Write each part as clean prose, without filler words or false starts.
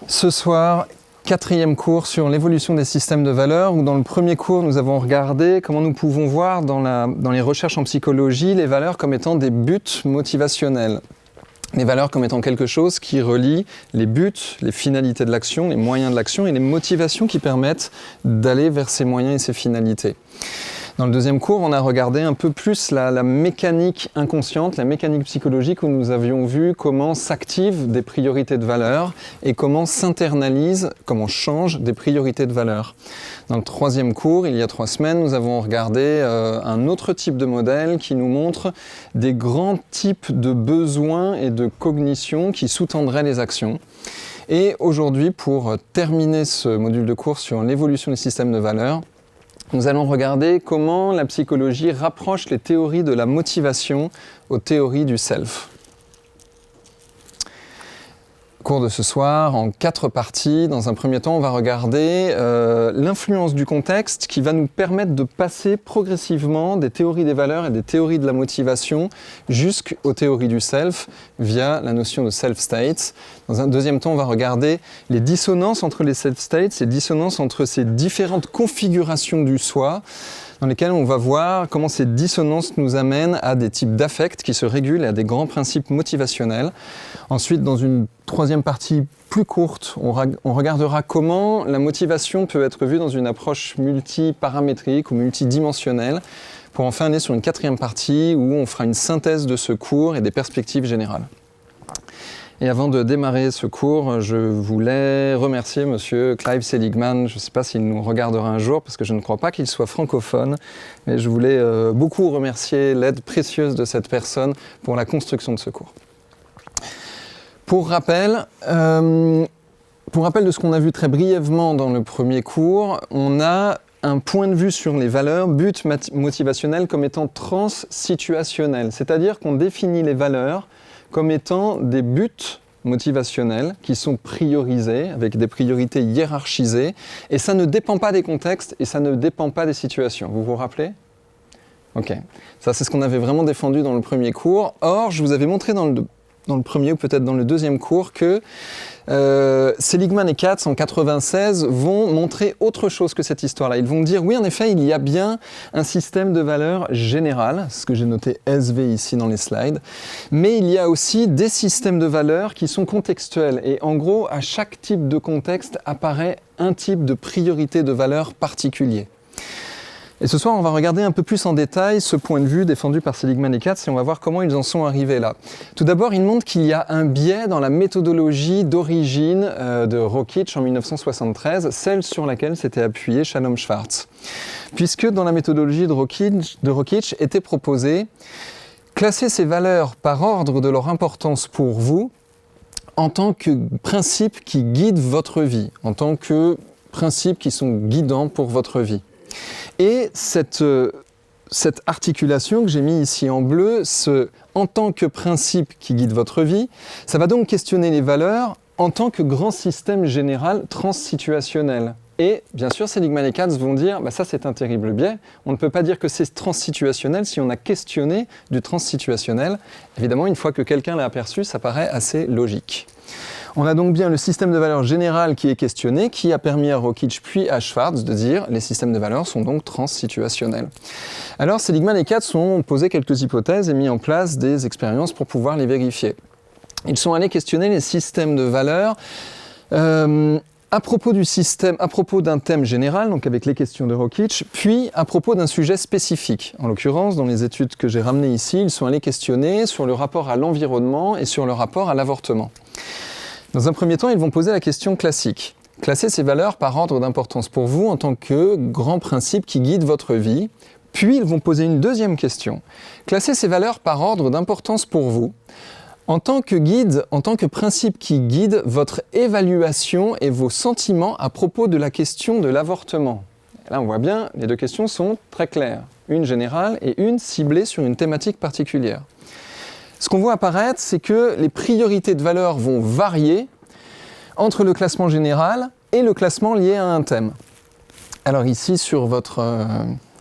Ce soir, quatrième cours sur l'évolution des systèmes de valeurs, où dans le premier cours, nous avons regardé comment nous pouvons voir dans les recherches en psychologie les valeurs comme étant des buts motivationnels. Les valeurs comme étant quelque chose qui relie les buts, les finalités de l'action, les moyens de l'action et les motivations qui permettent d'aller vers ces moyens et ces finalités. Dans le deuxième cours, on a regardé un peu plus la mécanique inconsciente, la mécanique psychologique, où nous avions vu comment s'activent des priorités de valeur et comment s'internalisent, comment changent des priorités de valeur. Dans le troisième cours, il y a 3 semaines, nous avons regardé un autre type de modèle qui nous montre des grands types de besoins et de cognitions qui sous-tendraient les actions. Et aujourd'hui, pour terminer ce module de cours sur l'évolution des systèmes de valeurs, nous allons regarder comment la psychologie rapproche les théories de la motivation aux théories du self. Cours de ce soir en 4 parties. Dans un premier temps, on va regarder l'influence du contexte qui va nous permettre de passer progressivement des théories des valeurs et des théories de la motivation jusqu'aux théories du self via la notion de self-states. Dans un deuxième temps, on va regarder les dissonances entre les self-states, les dissonances entre ces différentes configurations du soi, dans lesquelles on va voir comment ces dissonances nous amènent à des types d'affects qui se régulent et à des grands principes motivationnels. Ensuite, dans une troisième partie plus courte, on regardera comment la motivation peut être vue dans une approche multiparamétrique ou multidimensionnelle, pour enfin aller sur une quatrième partie où on fera une synthèse de ce cours et des perspectives générales. Et avant de démarrer ce cours, je voulais remercier Monsieur Clive Seligman. Je ne sais pas s'il nous regardera un jour, parce que je ne crois pas qu'il soit francophone, mais je voulais beaucoup remercier l'aide précieuse de cette personne pour la construction de ce cours. Pour rappel de ce qu'on a vu très brièvement dans le premier cours, on a un point de vue sur les valeurs, buts motivationnels comme étant transsituationnels, c'est-à-dire qu'on définit les valeurs comme étant des buts motivationnels qui sont priorisés, avec des priorités hiérarchisées, et ça ne dépend pas des contextes et ça ne dépend pas des situations. Vous vous rappelez ? Ok. Ça, c'est ce qu'on avait vraiment défendu dans le premier cours. Or, je vous avais montré dans le premier ou peut-être dans le deuxième cours que Seligman et Katz en 1996 vont montrer autre chose que cette histoire-là. Ils vont dire, oui, en effet, il y a bien un système de valeurs général, ce que j'ai noté SV ici dans les slides, mais il y a aussi des systèmes de valeurs qui sont contextuels. Et en gros, à chaque type de contexte apparaît un type de priorité de valeur particulier. Et ce soir, on va regarder un peu plus en détail ce point de vue défendu par Seligman et Katz et on va voir comment ils en sont arrivés là. Tout d'abord, ils montrent qu'il y a un biais dans la méthodologie d'origine de Rockich en 1973, celle sur laquelle s'était appuyé Shalom Schwartz. Puisque dans la méthodologie de Rockich était proposé classer ces valeurs par ordre de leur importance pour vous en tant que principes qui guident votre vie, en tant que principes qui sont guidants pour votre vie. Et cette articulation que j'ai mis ici en bleu, en tant que principe qui guide votre vie, ça va donc questionner les valeurs en tant que grand système général transsituationnel. Et bien sûr, Seligman et Katz vont dire, ça c'est un terrible biais, on ne peut pas dire que c'est transsituationnel si on a questionné du transsituationnel. Évidemment, une fois que quelqu'un l'a aperçu, ça paraît assez logique. On a donc bien le système de valeurs général qui est questionné, qui a permis à Rockich puis à Schwartz de dire les systèmes de valeurs sont donc transsituationnels. Alors Seligman et Katz ont posé quelques hypothèses et mis en place des expériences pour pouvoir les vérifier. Ils sont allés questionner les systèmes de valeurs à propos d'un thème général, donc avec les questions de Rockich, puis à propos d'un sujet spécifique. En l'occurrence, dans les études que j'ai ramenées ici, ils sont allés questionner sur le rapport à l'environnement et sur le rapport à l'avortement. Dans un premier temps, ils vont poser la question classique. Classer ces valeurs par ordre d'importance pour vous en tant que grand principe qui guide votre vie. Puis, ils vont poser une deuxième question. Classer ces valeurs par ordre d'importance pour vous en tant que guide, en tant que principe qui guide votre évaluation et vos sentiments à propos de la question de l'avortement. Et là, on voit bien, les deux questions sont très claires. Une générale et une ciblée sur une thématique particulière. Ce qu'on voit apparaître, c'est que les priorités de valeur vont varier entre le classement général et le classement lié à un thème. Alors ici, sur votre...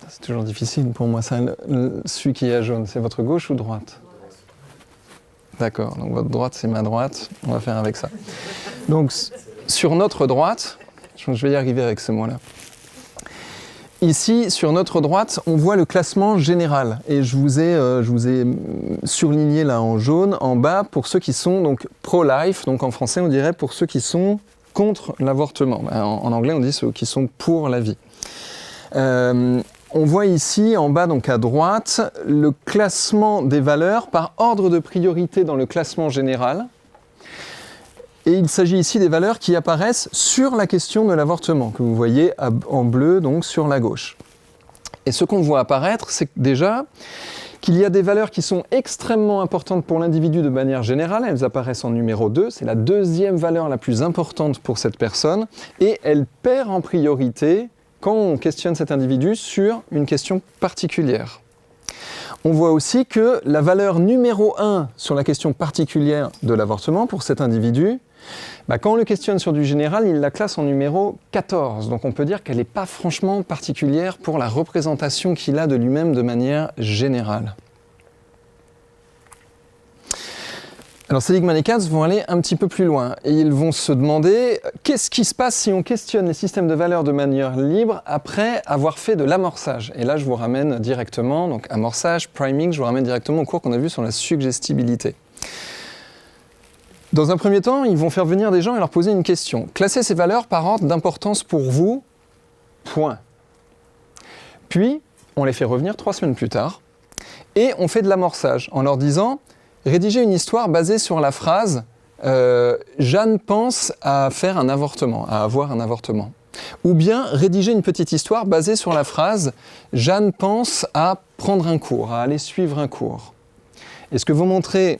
c'est toujours difficile pour moi, ça, celui qui est à jaune, c'est votre gauche ou droite ? D'accord, donc votre droite, c'est ma droite, on va faire avec ça. Donc, sur notre droite, je vais y arriver avec ce mot-là. Ici, sur notre droite, on voit le classement général. Et je vous ai surligné là en jaune, en bas, pour ceux qui sont donc pro-life. Donc en français, on dirait pour ceux qui sont contre l'avortement. En anglais, on dit ceux qui sont pour la vie. On voit ici, en bas, donc à droite, le classement des valeurs par ordre de priorité dans le classement général. Et il s'agit ici des valeurs qui apparaissent sur la question de l'avortement, que vous voyez en bleu, donc sur la gauche. Et ce qu'on voit apparaître, c'est déjà qu'il y a des valeurs qui sont extrêmement importantes pour l'individu de manière générale. Elles apparaissent en numéro 2, c'est la deuxième valeur la plus importante pour cette personne, et elle perd en priorité quand on questionne cet individu sur une question particulière. On voit aussi que la valeur numéro 1 sur la question particulière de l'avortement pour cet individu, quand on le questionne sur du général, il la classe en numéro 14. Donc on peut dire qu'elle n'est pas franchement particulière pour la représentation qu'il a de lui-même de manière générale. Alors Seligman et Katz vont aller un petit peu plus loin et ils vont se demander qu'est-ce qui se passe si on questionne les systèmes de valeurs de manière libre après avoir fait de l'amorçage. Et là je vous ramène directement, donc amorçage, priming, je vous ramène directement au cours qu'on a vu sur la suggestibilité. Dans un premier temps, ils vont faire venir des gens et leur poser une question. Classez ces valeurs par ordre d'importance pour vous, point. Puis, on les fait revenir 3 semaines plus tard et on fait de l'amorçage en leur disant rédigez une histoire basée sur la phrase Jeanne pense à faire un avortement, à avoir un avortement. Ou bien rédiger une petite histoire basée sur la phrase Jeanne pense à prendre un cours, à aller suivre un cours. Et ce que vont montrer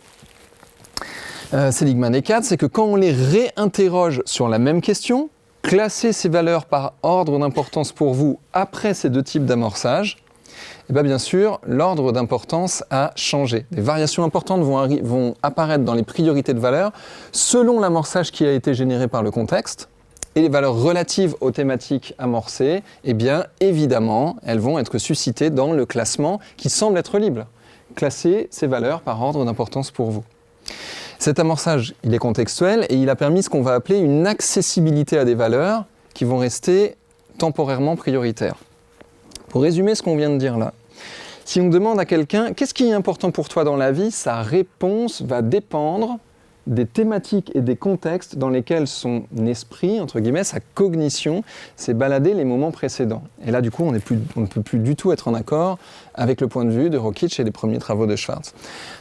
Seligman et Katz, c'est que quand on les réinterroge sur la même question, classer ces valeurs par ordre d'importance pour vous après ces deux types d'amorçage, et bien sûr, l'ordre d'importance a changé. Des variations importantes vont apparaître dans les priorités de valeurs selon l'amorçage qui a été généré par le contexte. Et les valeurs relatives aux thématiques amorcées, évidemment, elles vont être suscitées dans le classement qui semble être libre. Classer ces valeurs par ordre d'importance pour vous. Cet amorçage, il est contextuel et il a permis ce qu'on va appeler une accessibilité à des valeurs qui vont rester temporairement prioritaires. Pour résumer ce qu'on vient de dire là, si on demande à quelqu'un « Qu'est-ce qui est important pour toi dans la vie ?», sa réponse va dépendre des thématiques et des contextes dans lesquels son esprit, entre guillemets, sa cognition, s'est baladé les moments précédents. Et là, du coup, on ne peut plus du tout être en accord avec le point de vue de Rockitsch et les premiers travaux de Schwartz.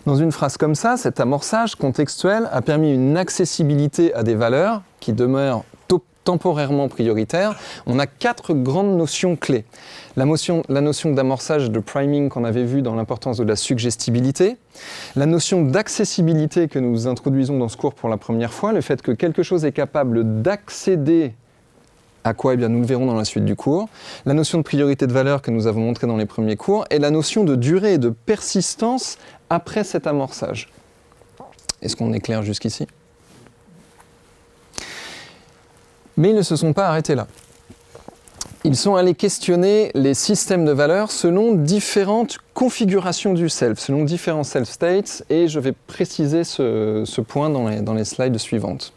Dans une phrase comme ça, cet amorçage contextuel a permis une accessibilité à des valeurs qui demeurent temporairement prioritaires. On a 4 grandes notions clés. La notion d'amorçage, de priming qu'on avait vu dans l'importance de la suggestibilité, la notion d'accessibilité que nous introduisons dans ce cours pour la première fois, le fait que quelque chose est capable d'accéder à quoi nous le verrons dans la suite du cours, la notion de priorité de valeur que nous avons montrée dans les premiers cours, et la notion de durée et de persistance après cet amorçage. Est-ce qu'on est clair jusqu'ici ? Mais ils ne se sont pas arrêtés là. Ils sont allés questionner les systèmes de valeurs selon différentes configurations du self, selon différents self-states, et je vais préciser ce point dans les slides suivantes.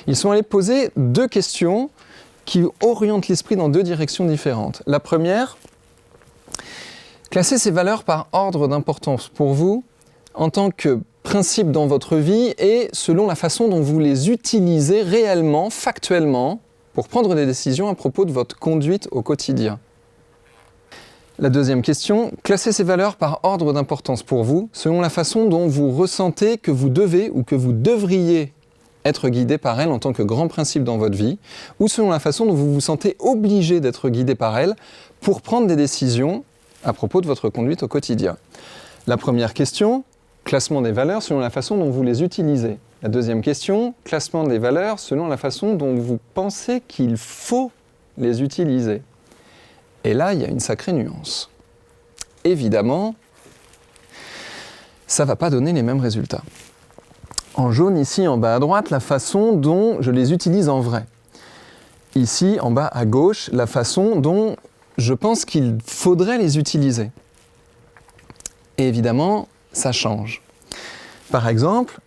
Ils sont allés poser 2 questions qui orientent l'esprit dans 2 directions différentes. La première, classer ces valeurs par ordre d'importance pour vous en tant que principe dans votre vie et selon la façon dont vous les utilisez réellement, factuellement, pour prendre des décisions à propos de votre conduite au quotidien. La deuxième question, classez ces valeurs par ordre d'importance pour vous, selon la façon dont vous ressentez que vous devez ou que vous devriez être guidé par elles en tant que grand principe dans votre vie, ou selon la façon dont vous vous sentez obligé d'être guidé par elles pour prendre des décisions à propos de votre conduite au quotidien. La première question, classement des valeurs selon la façon dont vous les utilisez. La deuxième question, classement des valeurs selon la façon dont vous pensez qu'il faut les utiliser. Et là, il y a une sacrée nuance. Évidemment, ça ne va pas donner les mêmes résultats. En jaune, ici, en bas à droite, la façon dont je les utilise en vrai. Ici, en bas à gauche, la façon dont je pense qu'il faudrait les utiliser. Et évidemment, ça change. Par exemple,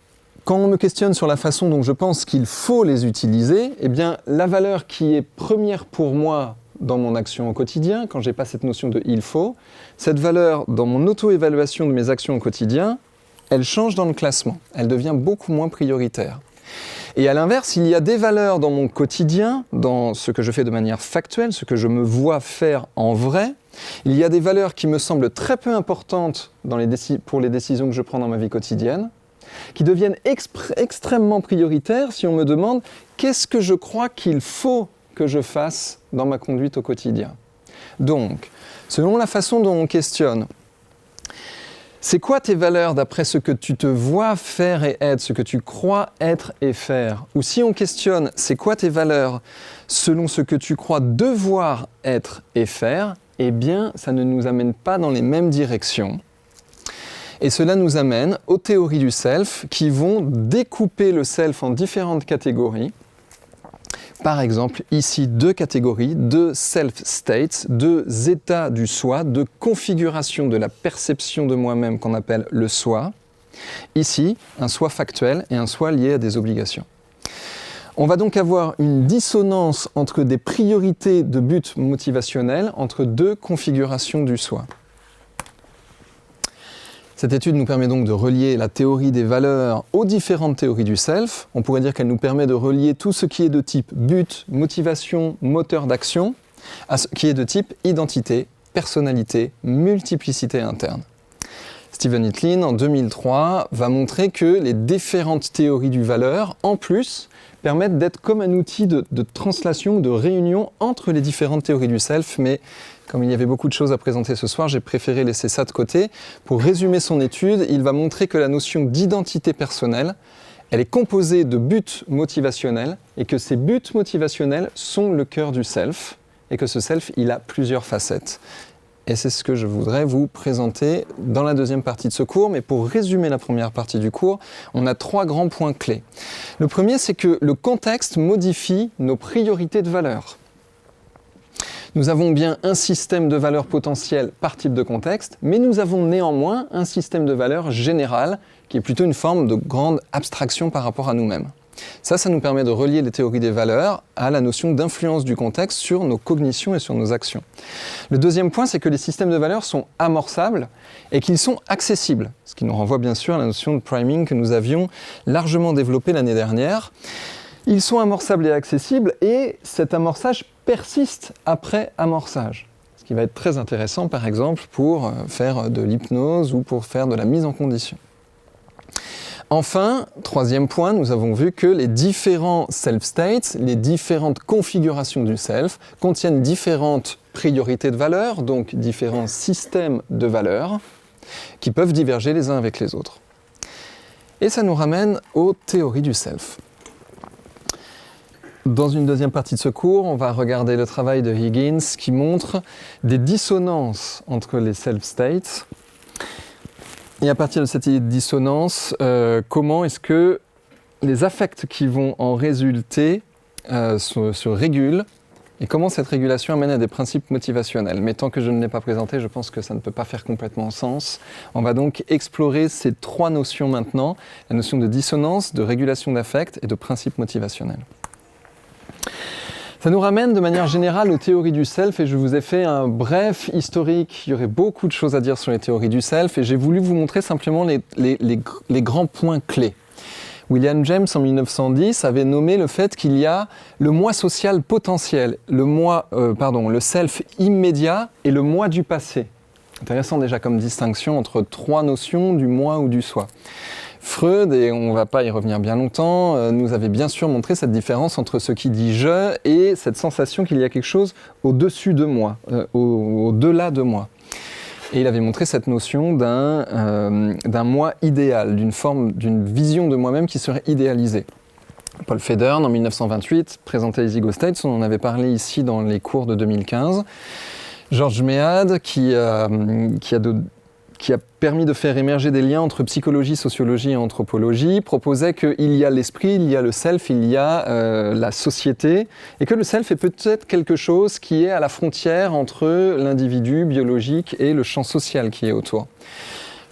quand on me questionne sur la façon dont je pense qu'il faut les utiliser, eh bien, la valeur qui est première pour moi dans mon action au quotidien, quand je n'ai pas cette notion de « il faut », cette valeur, dans mon auto-évaluation de mes actions au quotidien, elle change dans le classement. Elle devient beaucoup moins prioritaire. Et à l'inverse, il y a des valeurs dans mon quotidien, dans ce que je fais de manière factuelle, ce que je me vois faire en vrai. Il y a des valeurs qui me semblent très peu importantes pour les décisions que je prends dans ma vie quotidienne, qui deviennent extrêmement prioritaires si on me demande qu'est-ce que je crois qu'il faut que je fasse dans ma conduite au quotidien. Donc, selon la façon dont on questionne, c'est quoi tes valeurs d'après ce que tu te vois faire et être, ce que tu crois être et faire? Ou si on questionne, c'est quoi tes valeurs selon ce que tu crois devoir être et faire, eh bien, ça ne nous amène pas dans les mêmes directions. Et cela nous amène aux théories du self qui vont découper le self en différentes catégories. Par exemple, ici, 2 catégories, 2 self-states, 2 états du soi, 2 configurations de la perception de moi-même qu'on appelle le soi. Ici, un soi factuel et un soi lié à des obligations. On va donc avoir une dissonance entre des priorités de but motivationnel, entre 2 configurations du soi. Cette étude nous permet donc de relier la théorie des valeurs aux différentes théories du self. On pourrait dire qu'elle nous permet de relier tout ce qui est de type but, motivation, moteur d'action, à ce qui est de type identité, personnalité, multiplicité interne. Stephen Itlin, en 2003, va montrer que les différentes théories du valeur, en plus, permettent d'être comme un outil de translation, de réunion entre les différentes théories du self, mais comme il y avait beaucoup de choses à présenter ce soir, j'ai préféré laisser ça de côté. Pour résumer son étude, il va montrer que la notion d'identité personnelle, elle est composée de buts motivationnels et que ces buts motivationnels sont le cœur du self et que ce self, il a plusieurs facettes. Et c'est ce que je voudrais vous présenter dans la deuxième partie de ce cours. Mais pour résumer la première partie du cours, on a 3 grands points clés. Le premier, c'est que le contexte modifie nos priorités de valeur. Nous avons bien un système de valeurs potentielles par type de contexte, mais nous avons néanmoins un système de valeurs général qui est plutôt une forme de grande abstraction par rapport à nous-mêmes. Ça nous permet de relier les théories des valeurs à la notion d'influence du contexte sur nos cognitions et sur nos actions. Le deuxième point, c'est que les systèmes de valeurs sont amorçables et qu'ils sont accessibles, ce qui nous renvoie bien sûr à la notion de priming que nous avions largement développée l'année dernière. Ils sont amorçables et accessibles et cet amorçage persiste après amorçage. Ce qui va être très intéressant par exemple pour faire de l'hypnose ou pour faire de la mise en condition. Enfin, troisième point, nous avons vu que les différents self-states, les différentes configurations du self, contiennent différentes priorités de valeurs, donc différents systèmes de valeurs, qui peuvent diverger les uns avec les autres. Et ça nous ramène aux théories du self. Dans une deuxième partie de ce cours, on va regarder le travail de Higgins qui montre des dissonances entre les self-states. Et à partir de cette dissonance, comment est-ce que les affects qui vont en résulter se régulent et comment cette régulation amène à des principes motivationnels. Mais tant que je ne l'ai pas présenté, je pense que ça ne peut pas faire complètement sens. On va donc explorer ces 3 notions maintenant, la notion de dissonance, de régulation d'affects et de principes motivationnels. Ça nous ramène de manière générale aux théories du self et je vous ai fait un bref historique. Il y aurait beaucoup de choses à dire sur les théories du self et j'ai voulu vous montrer simplement les grands points clés. William James, en 1910, avait nommé le fait qu'il y a le moi social potentiel, le self immédiat et le moi du passé. Intéressant déjà comme distinction entre 3 notions du moi ou du soi. Freud, et on ne va pas y revenir bien longtemps, nous avait bien sûr montré cette différence entre ce qui dit « je » et cette sensation qu'il y a quelque chose au-dessus de moi, au-delà de moi. Et il avait montré cette notion d'un moi idéal, d'une vision de moi-même qui serait idéalisée. Paul Federn, en 1928, présentait les Ego States, on en avait parlé ici dans les cours de 2015. Georges Méade, qui a permis de faire émerger des liens entre psychologie, sociologie et anthropologie, proposait qu'il y a l'esprit, il y a le self, il y a la société, et que le self est peut-être quelque chose qui est à la frontière entre l'individu biologique et le champ social qui est autour.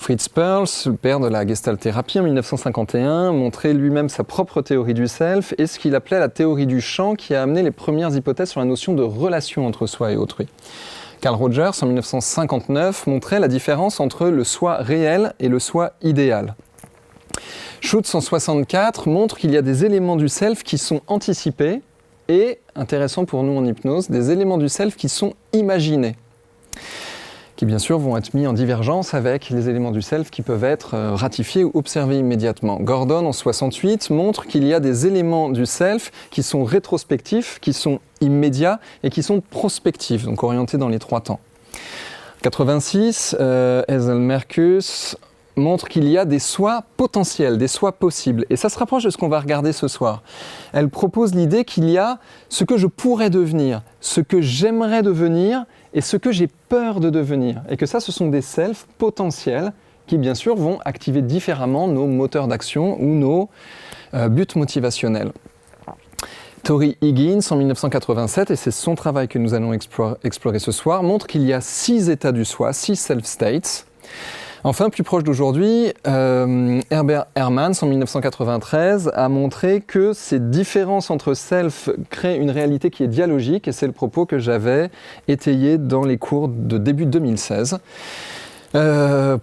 Fritz Perls, le père de la Gestalt-thérapie en 1951, montrait lui-même sa propre théorie du self et ce qu'il appelait la théorie du champ qui a amené les premières hypothèses sur la notion de relation entre soi et autrui. Carl Rogers, en 1959, montrait la différence entre le soi réel et le soi idéal. Schutz, en 1964, montre qu'il y a des éléments du self qui sont anticipés et, intéressant pour nous en hypnose, des éléments du self qui sont imaginés, qui bien sûr vont être mis en divergence avec les éléments du self qui peuvent être ratifiés ou observés immédiatement. Gordon, en 1968, montre qu'il y a des éléments du self qui sont rétrospectifs, qui sont immédiats et qui sont prospectifs, donc orientés dans les trois temps. En 1986, Hazel Merkus montre qu'il y a des soi potentiels, des soi possibles. Et ça se rapproche de ce qu'on va regarder ce soir. Elle propose l'idée qu'il y a ce que je pourrais devenir, ce que j'aimerais devenir et ce que j'ai peur de devenir. Et que ça, ce sont des selfs potentiels qui, bien sûr, vont activer différemment nos moteurs d'action ou nos buts motivationnels. Tori Higgins, en 1987, et c'est son travail que nous allons explorer ce soir, montre qu'il y a 6 états du soi, 6 self-states. Enfin, plus proche d'aujourd'hui, Herbert Hermans, en 1993, a montré que ces différences entre self créent une réalité qui est dialogique, et c'est le propos que j'avais étayé dans les cours de début 2016.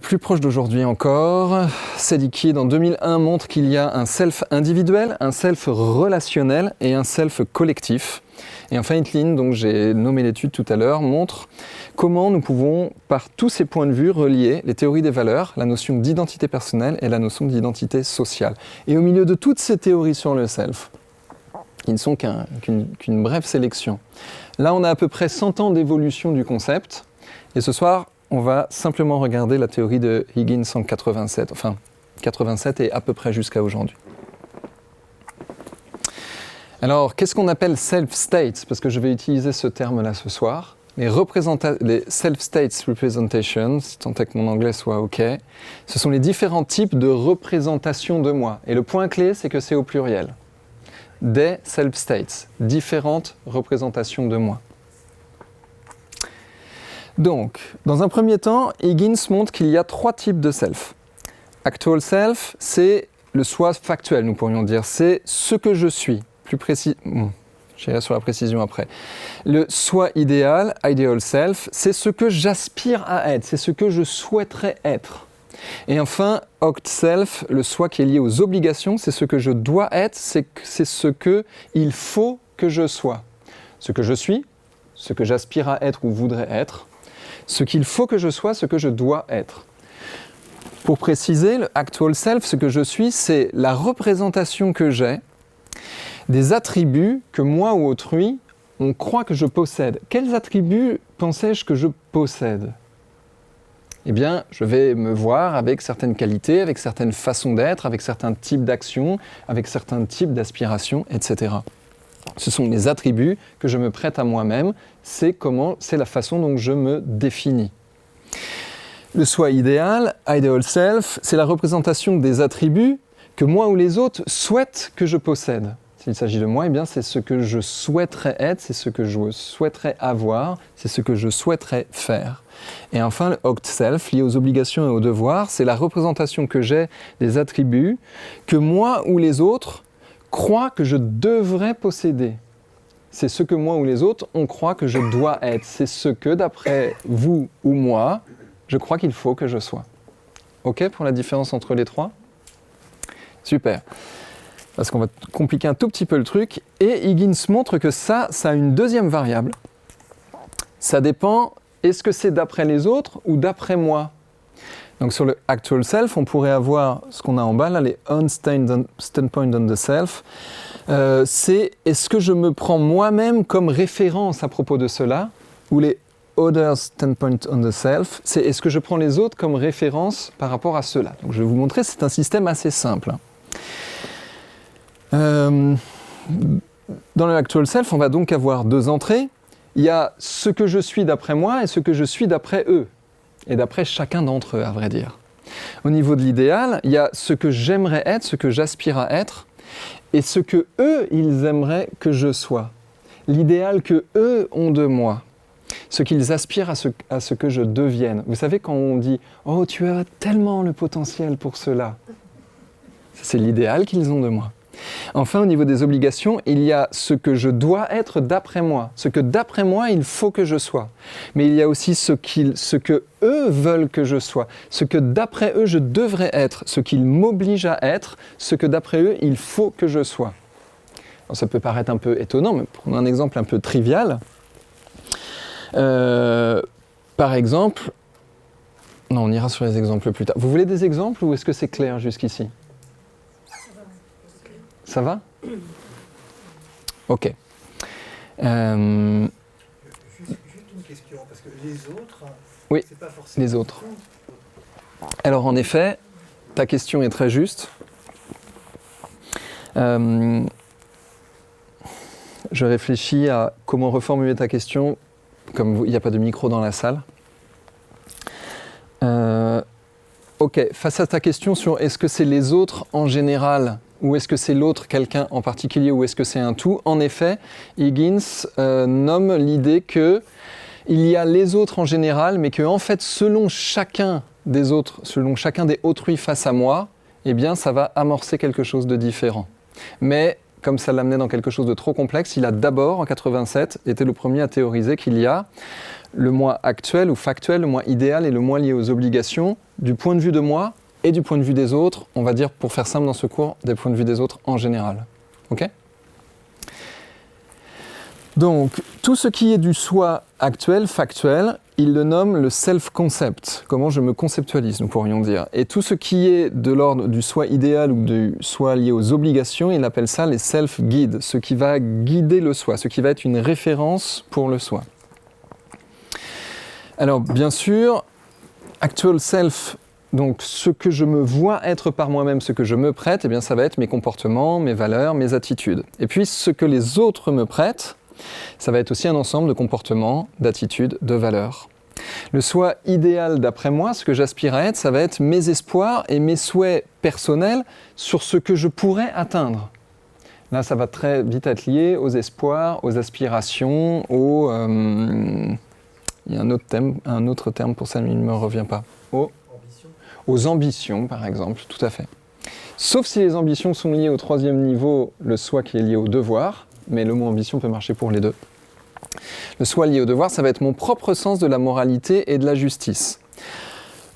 Plus proche d'aujourd'hui encore, Sedikid en 2001 montre qu'il y a un self individuel, un self relationnel et un self collectif. Et enfin, Hitlin, dont j'ai nommé l'étude tout à l'heure, montre comment nous pouvons, par tous ces points de vue, relier les théories des valeurs, la notion d'identité personnelle et la notion d'identité sociale. Et au milieu de toutes ces théories sur le self, qui ne sont qu'une brève sélection, là on a à peu près 100 ans d'évolution du concept, et ce soir, on va simplement regarder la théorie de Higgins en 87, enfin 87 et à peu près jusqu'à aujourd'hui. Alors, qu'est-ce qu'on appelle self-states? Parce que je vais utiliser ce terme-là ce soir. Les self-states representations, si tant est que mon anglais soit OK, ce sont les différents types de représentations de moi. Et le point clé, c'est que c'est au pluriel. Des self-states, différentes représentations de moi. Donc, dans un premier temps, Higgins montre qu'il y a 3 types de self. Actual self, c'est le soi factuel, nous pourrions dire, c'est ce que je suis. Plus précis, j'irai sur la précision après. Le soi idéal, ideal self, c'est ce que j'aspire à être, c'est ce que je souhaiterais être. Et enfin, oct self, le soi qui est lié aux obligations, c'est ce que je dois être, c'est ce qu'il faut que je sois. Ce que je suis, ce que j'aspire à être ou voudrais être, ce qu'il faut que je sois, ce que je dois être. Pour préciser, le actual self, ce que je suis, c'est la représentation que j'ai des attributs que moi ou autrui, on croit que je possède. Quels attributs pensais-je que je possède? Eh bien, je vais me voir avec certaines qualités, avec certaines façons d'être, avec certains types d'actions, avec certains types d'aspirations, etc. Ce sont les attributs que je me prête à moi-même, c'est la façon dont je me définis. Le soi idéal, ideal self, c'est la représentation des attributs que moi ou les autres souhaitent que je possède. S'il s'agit de moi, eh bien c'est ce que je souhaiterais être, c'est ce que je souhaiterais avoir, c'est ce que je souhaiterais faire. Et enfin, le oct self, lié aux obligations et aux devoirs, c'est la représentation que j'ai des attributs que moi ou les autres croient que je devrais posséder. C'est ce que moi ou les autres, on croit que je dois être. C'est ce que, d'après vous ou moi, je crois qu'il faut que je sois. OK pour la différence entre les 3? Super. Parce qu'on va compliquer un tout petit peu le truc. Et Higgins montre que ça a une deuxième variable. Ça dépend, est-ce que c'est d'après les autres ou d'après moi? Donc sur le actual self, on pourrait avoir ce qu'on a en bas, là, les standpoint on the self. C'est est-ce que je me prends moi-même comme référence à propos de cela? Ou les other standpoint on the self, c'est est-ce que je prends les autres comme référence par rapport à cela? Donc je vais vous montrer, c'est un système assez simple. Dans le actual self, on va donc avoir 2 entrées. Il y a ce que je suis d'après moi et ce que je suis d'après eux. Et d'après chacun d'entre eux, à vrai dire. Au niveau de l'idéal, il y a ce que j'aimerais être, ce que j'aspire à être, et ce que eux, ils aimeraient que je sois. L'idéal que eux ont de moi. ce qu'ils aspirent à ce que je devienne. Vous savez, quand on dit « Oh, tu as tellement le potentiel pour cela », c'est l'idéal qu'ils ont de moi. Enfin, au niveau des obligations, il y a ce que je dois être d'après moi, ce que d'après moi, il faut que je sois. Mais il y a aussi ce que eux veulent que je sois, ce que d'après eux, je devrais être, ce qu'ils m'obligent à être, ce que d'après eux, il faut que je sois. Alors, ça peut paraître un peu étonnant, mais prenons un exemple un peu trivial. Par exemple, non, on ira sur les exemples plus tard. Vous voulez des exemples ou est-ce que c'est clair jusqu'ici ? Ça va ? Ok. Juste une question, parce que les autres, oui, c'est pas forcément les autres. Alors en effet, ta question est très juste. Je réfléchis à comment reformuler ta question, comme il n'y a pas de micro dans la salle. Ok, face à ta question sur est-ce que c'est les autres en général ou est-ce que c'est l'autre, quelqu'un en particulier, ou est-ce que c'est un tout ? En effet, Higgins nomme l'idée qu'il y a les autres en général, mais que en fait, selon chacun des autres, selon chacun des autrui face à moi, eh bien, ça va amorcer quelque chose de différent. Mais, comme ça l'amenait dans quelque chose de trop complexe, il a d'abord, en 87, été le premier à théoriser qu'il y a le moi actuel ou factuel, le moi idéal et le moi lié aux obligations, du point de vue de moi, et du point de vue des autres, on va dire, pour faire simple dans ce cours, des points de vue des autres en général. Ok ? Donc, tout ce qui est du soi actuel, factuel, il le nomme le self-concept. Comment je me conceptualise, nous pourrions dire. Et tout ce qui est de l'ordre du soi idéal ou du soi lié aux obligations, il appelle ça les self-guides, ce qui va guider le soi, ce qui va être une référence pour le soi. Alors, bien sûr, actual self, donc ce que je me vois être par moi-même, ce que je me prête, eh bien ça va être mes comportements, mes valeurs, mes attitudes. Et puis ce que les autres me prêtent, ça va être aussi un ensemble de comportements, d'attitudes, de valeurs. Le soi idéal d'après moi, ce que j'aspire à être, ça va être mes espoirs et mes souhaits personnels sur ce que je pourrais atteindre. Là, ça va très vite être lié aux espoirs, aux aspirations, aux... il y a un autre terme pour ça, mais il ne me revient pas. Aux ambitions, par exemple, tout à fait. Sauf si les ambitions sont liées au troisième niveau, le soi qui est lié au devoir, mais le mot ambition peut marcher pour les deux. Le soi lié au devoir, ça va être mon propre sens de la moralité et de la justice.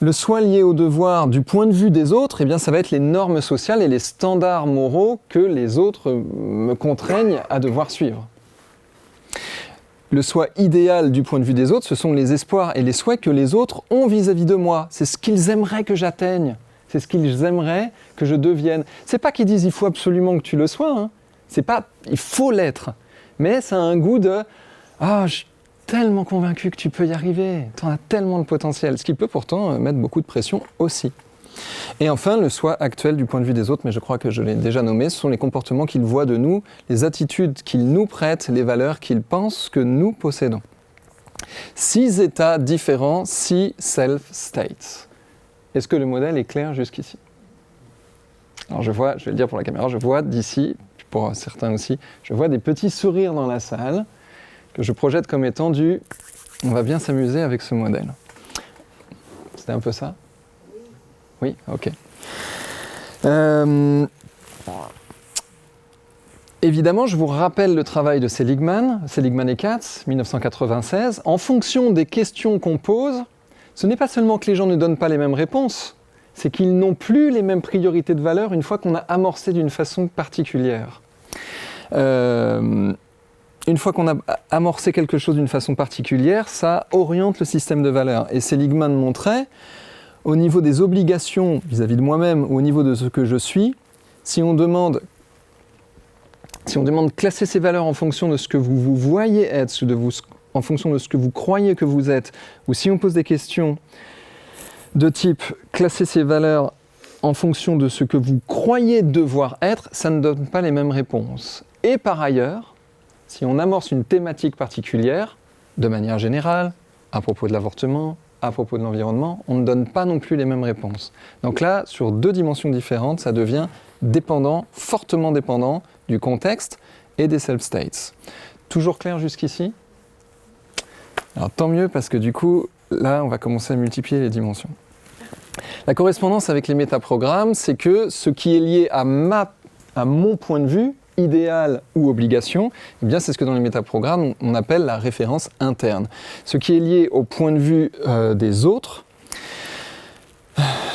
Le soi lié au devoir du point de vue des autres, eh bien, ça va être les normes sociales et les standards moraux que les autres me contraignent à devoir suivre. Le soi idéal du point de vue des autres, ce sont les espoirs et les souhaits que les autres ont vis-à-vis de moi. C'est ce qu'ils aimeraient que j'atteigne. C'est ce qu'ils aimeraient que je devienne. C'est pas qu'ils disent il faut absolument que tu le sois. Hein. C'est pas il faut l'être. Mais ça a un goût de ah, je suis tellement convaincu que tu peux y arriver. Tu en as tellement de potentiel. Ce qui peut pourtant mettre beaucoup de pression aussi. Et enfin, le soi actuel du point de vue des autres, mais je crois que je l'ai déjà nommé, ce sont les comportements qu'ils voient de nous, les attitudes qu'ils nous prêtent, les valeurs qu'ils pensent que nous possédons. 6 états différents, 6 self-states. Est-ce que le modèle est clair jusqu'ici ? Alors je vais le dire pour la caméra, je vois d'ici, pour certains aussi, je vois des petits sourires dans la salle que je projette comme étant on va bien s'amuser avec ce modèle. C'était un peu ça ? Oui, ok. Évidemment, je vous rappelle le travail de Seligman et Katz, 1996. En fonction des questions qu'on pose, ce n'est pas seulement que les gens ne donnent pas les mêmes réponses, c'est qu'ils n'ont plus les mêmes priorités de valeur une fois qu'on a amorcé d'une façon particulière. Une fois qu'on a amorcé quelque chose d'une façon particulière, ça oriente le système de valeurs. Et Seligman montrait, au niveau des obligations vis-à-vis de moi-même ou au niveau de ce que je suis, si on demande de classer ces valeurs en fonction de ce que vous vous voyez être, en fonction de ce que vous croyez que vous êtes, ou si on pose des questions de type classer ces valeurs en fonction de ce que vous croyez devoir être, ça ne donne pas les mêmes réponses. Et par ailleurs, si on amorce une thématique particulière, de manière générale, à propos de l'avortement, à propos de l'environnement, on ne donne pas non plus les mêmes réponses. Donc là, sur 2 dimensions différentes, ça devient dépendant, fortement dépendant du contexte et des self-states. Toujours clair jusqu'ici ? Alors tant mieux parce que du coup, là, on va commencer à multiplier les dimensions. La correspondance avec les métaprogrammes, c'est que ce qui est lié à mon point de vue, idéal ou obligation, eh bien c'est ce que dans les métaprogrammes on appelle la référence interne. Ce qui est lié au point de vue des autres,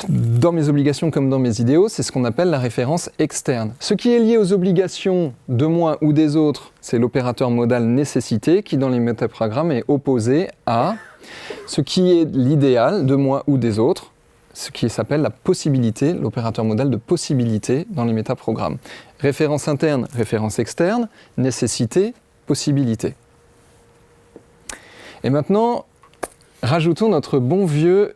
dans mes obligations comme dans mes idéaux, c'est ce qu'on appelle la référence externe. Ce qui est lié aux obligations de moi ou des autres, c'est l'opérateur modal nécessité qui dans les métaprogrammes est opposé à ce qui est l'idéal de moi ou des autres, ce qui s'appelle la possibilité, l'opérateur modal de possibilité dans les métaprogrammes. Référence interne, référence externe, nécessité, possibilité. Et maintenant, rajoutons notre bon vieux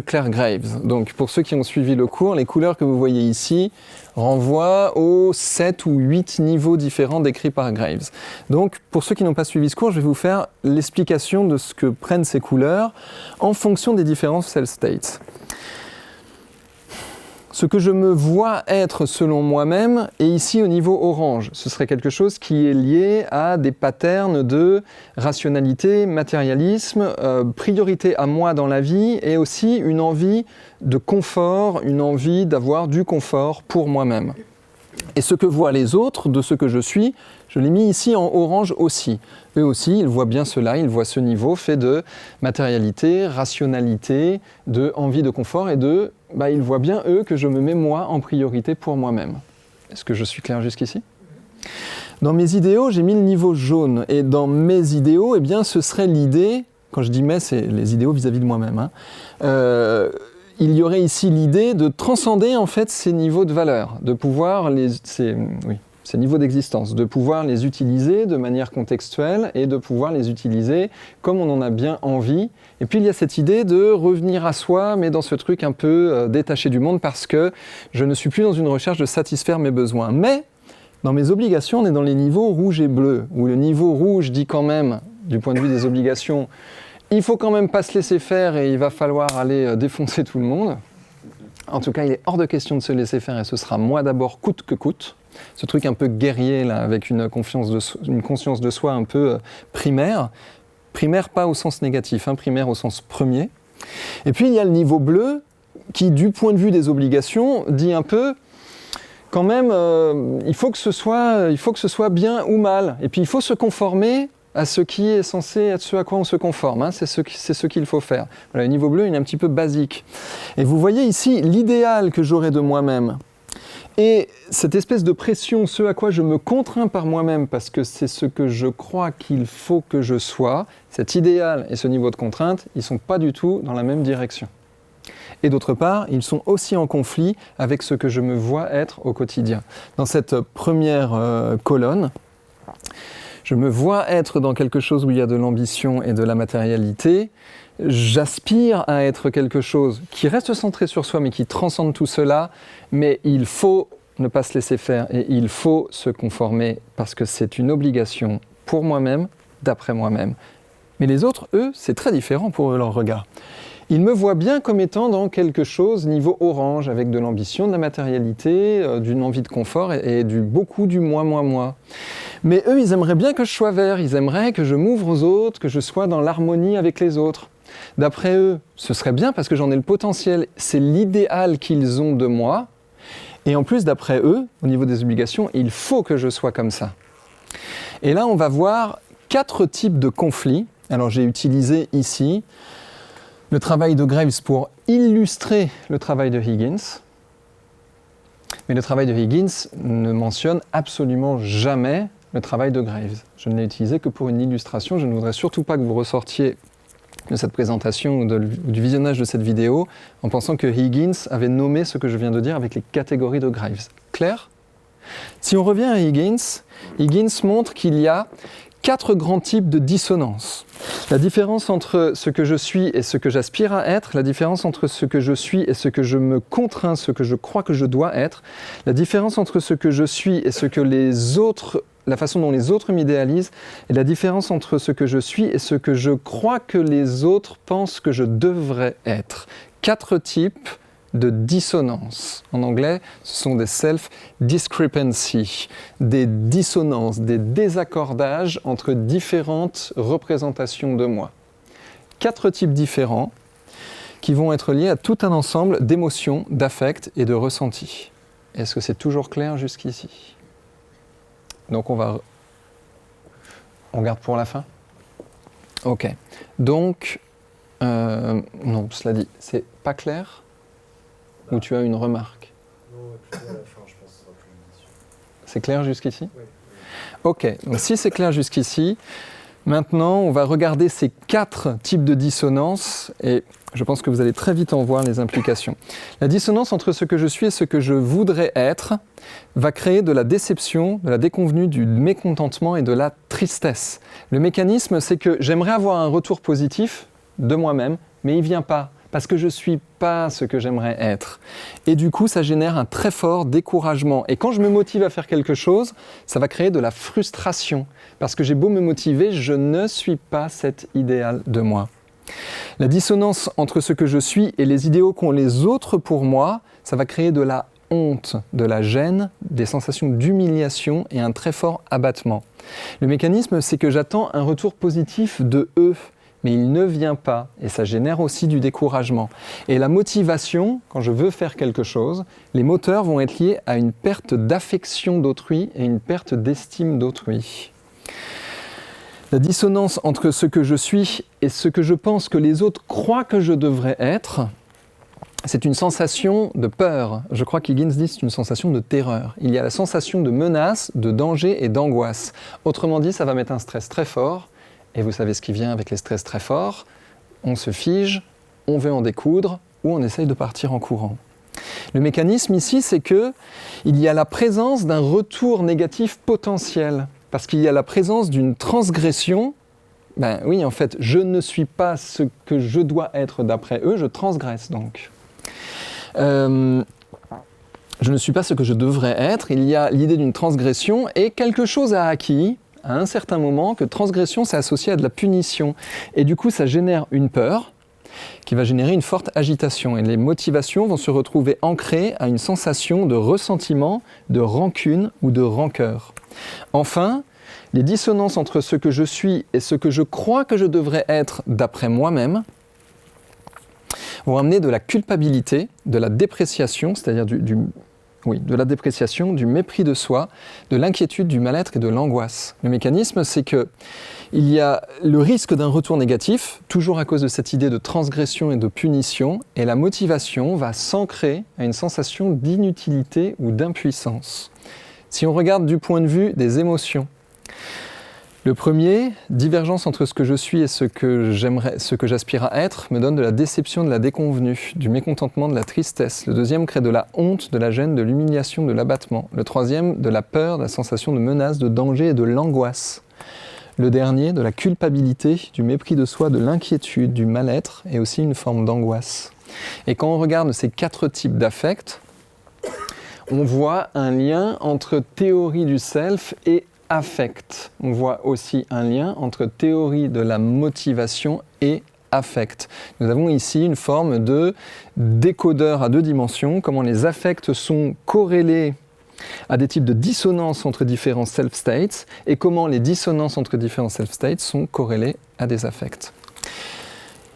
Clare Graves. Donc pour ceux qui ont suivi le cours, les couleurs que vous voyez ici renvoient aux 7 ou 8 niveaux différents décrits par Graves. Donc pour ceux qui n'ont pas suivi ce cours, je vais vous faire l'explication de ce que prennent ces couleurs en fonction des différents cell states. Ce que je me vois être selon moi-même est ici au niveau orange. Ce serait quelque chose qui est lié à des patterns de rationalité, matérialisme, priorité à moi dans la vie et aussi une envie de confort, une envie d'avoir du confort pour moi-même. Et ce que voient les autres de ce que je suis, je l'ai mis ici en orange aussi. Eux aussi, ils voient bien cela, ils voient ce niveau fait de matérialité, rationalité, de envie de confort et de... ils voient bien, eux, que je me mets moi en priorité pour moi-même. Est-ce que je suis clair jusqu'ici ? Dans mes idéaux, j'ai mis le niveau jaune. Et dans mes idéaux, eh bien, ce serait l'idée, quand je dis mes, c'est les idéaux vis-à-vis de moi-même, il y aurait ici l'idée de transcender en fait ces niveaux de valeur, de pouvoir ces niveaux d'existence, de pouvoir les utiliser de manière contextuelle et de pouvoir les utiliser comme on en a bien envie. Et puis il y a cette idée de revenir à soi, mais dans ce truc un peu détaché du monde parce que je ne suis plus dans une recherche de satisfaire mes besoins. Mais dans mes obligations, on est dans les niveaux rouge et bleu, où le niveau rouge dit quand même, du point de vue des obligations, il faut quand même pas se laisser faire et il va falloir aller défoncer tout le monde. En tout cas, il est hors de question de se laisser faire et ce sera moi d'abord coûte que coûte. Ce truc un peu guerrier là, avec une conscience de soi un peu primaire. Primaire pas au sens négatif, primaire au sens premier. Et puis il y a le niveau bleu qui, du point de vue des obligations, dit un peu quand même, il faut que ce soit bien ou mal. Et puis il faut se conformer à ce qui est censé être ce à quoi on se conforme. C'est ce qu'il faut faire. Voilà, le niveau bleu, il est un petit peu basique. Et vous voyez ici l'idéal que j'aurai de moi-même. Et cette espèce de pression, ce à quoi je me contrains par moi-même, parce que c'est ce que je crois qu'il faut que je sois, cet idéal et ce niveau de contrainte, ils ne sont pas du tout dans la même direction. Et d'autre part, ils sont aussi en conflit avec ce que je me vois être au quotidien. Dans cette première colonne, je me vois être dans quelque chose où il y a de l'ambition et de la matérialité. J'aspire à être quelque chose qui reste centré sur soi, mais qui transcende tout cela. Mais il faut ne pas se laisser faire et il faut se conformer parce que c'est une obligation pour moi-même, d'après moi-même. Mais les autres, eux, c'est très différent pour eux, leur regard. Ils me voient bien comme étant dans quelque chose niveau orange, avec de l'ambition, de la matérialité, d'une envie de confort et beaucoup du moi. Mais eux, ils aimeraient bien que je sois vert, ils aimeraient que je m'ouvre aux autres, que je sois dans l'harmonie avec les autres. D'après eux, ce serait bien parce que j'en ai le potentiel, c'est l'idéal qu'ils ont de moi. Et en plus, d'après eux, au niveau des obligations, il faut que je sois comme ça. Et là, on va voir 4 types de conflits. Alors, j'ai utilisé ici le travail de Graves pour illustrer le travail de Higgins. Mais le travail de Higgins ne mentionne absolument jamais le travail de Graves. Je ne l'ai utilisé que pour une illustration. Je ne voudrais surtout pas que vous ressortiez de cette présentation ou du visionnage de cette vidéo en pensant que Higgins avait nommé ce que je viens de dire avec les catégories de Graves. Clair ? Si on revient à Higgins, Higgins montre qu'il y a 4 grands types de dissonance. La différence entre ce que je suis et ce que j'aspire à être, la différence entre ce que je suis et ce que je me contrains, ce que je crois que je dois être, la différence entre ce que je suis et ce que les autres, la façon dont les autres m'idéalisent, et la différence entre ce que je suis et ce que je crois que les autres pensent que je devrais être. 4 types de dissonance. En anglais, ce sont des self-discrepancy, des dissonances, des désaccordages entre différentes représentations de moi. 4 types différents qui vont être liés à tout un ensemble d'émotions, d'affects et de ressentis. Est-ce que c'est toujours clair jusqu'ici? Donc on garde pour la fin? Ok. Donc, non, cela dit, c'est pas clair? Ou tu as une remarque? Non, plutôt à la fin, je pense que ce sera plus judicieux. C'est clair jusqu'ici? Oui. Ok, donc si c'est clair jusqu'ici, maintenant on va regarder ces 4 types de dissonance et je pense que vous allez très vite en voir les implications. La dissonance entre ce que je suis et ce que je voudrais être va créer de la déception, de la déconvenue, du mécontentement et de la tristesse. Le mécanisme, c'est que j'aimerais avoir un retour positif de moi-même, mais il ne vient pas, parce que je ne suis pas ce que j'aimerais être. Et du coup, ça génère un très fort découragement. Et quand je me motive à faire quelque chose, ça va créer de la frustration, parce que j'ai beau me motiver, je ne suis pas cet idéal de moi. La dissonance entre ce que je suis et les idéaux qu'ont les autres pour moi, ça va créer de la honte, de la gêne, des sensations d'humiliation et un très fort abattement. Le mécanisme, c'est que j'attends un retour positif de eux, mais il ne vient pas, et ça génère aussi du découragement. Et la motivation, quand je veux faire quelque chose, les moteurs vont être liés à une perte d'affection d'autrui et une perte d'estime d'autrui. La dissonance entre ce que je suis et ce que je pense que les autres croient que je devrais être, c'est une sensation de peur. Je crois qu'Higgins dit que c'est une sensation de terreur. Il y a la sensation de menace, de danger et d'angoisse. Autrement dit, ça va mettre un stress très fort. Et vous savez ce qui vient avec les stress très forts. On se fige, on veut en découdre ou on essaye de partir en courant. Le mécanisme ici, c'est qu'il y a la présence d'un retour négatif potentiel. Parce qu'il y a la présence d'une transgression. Ben oui, en fait, je ne suis pas ce que je dois être d'après eux, je transgresse donc. Je ne suis pas ce que je devrais être. Il y a l'idée d'une transgression et quelque chose a acquis à un certain moment que transgression, c'est associé à de la punition. Et du coup, ça génère une peur qui va générer une forte agitation. Et les motivations vont se retrouver ancrées à une sensation de ressentiment, de rancune ou de rancœur. Enfin, les dissonances entre ce que je suis et ce que je crois que je devrais être d'après moi-même vont amener de la culpabilité, de la dépréciation, c'est-à-dire de la dépréciation, du mépris de soi, de l'inquiétude, du mal-être et de l'angoisse. Le mécanisme, c'est qu'il y a le risque d'un retour négatif, toujours à cause de cette idée de transgression et de punition, et la motivation va s'ancrer à une sensation d'inutilité ou d'impuissance. Si on regarde du point de vue des émotions, le premier, divergence entre ce que je suis et ce que j'aspire à être, me donne de la déception, de la déconvenue, du mécontentement, de la tristesse. Le deuxième crée de la honte, de la gêne, de l'humiliation, de l'abattement. Le troisième, de la peur, de la sensation de menace, de danger et de l'angoisse. Le dernier, de la culpabilité, du mépris de soi, de l'inquiétude, du mal-être et aussi une forme d'angoisse. Et quand on regarde ces 4 types d'affects, on voit un lien entre théorie du self et affect. On voit aussi un lien entre théorie de la motivation et affect. Nous avons ici une forme de décodeur à 2 dimensions, comment les affects sont corrélés à des types de dissonances entre différents self-states et comment les dissonances entre différents self-states sont corrélées à des affects.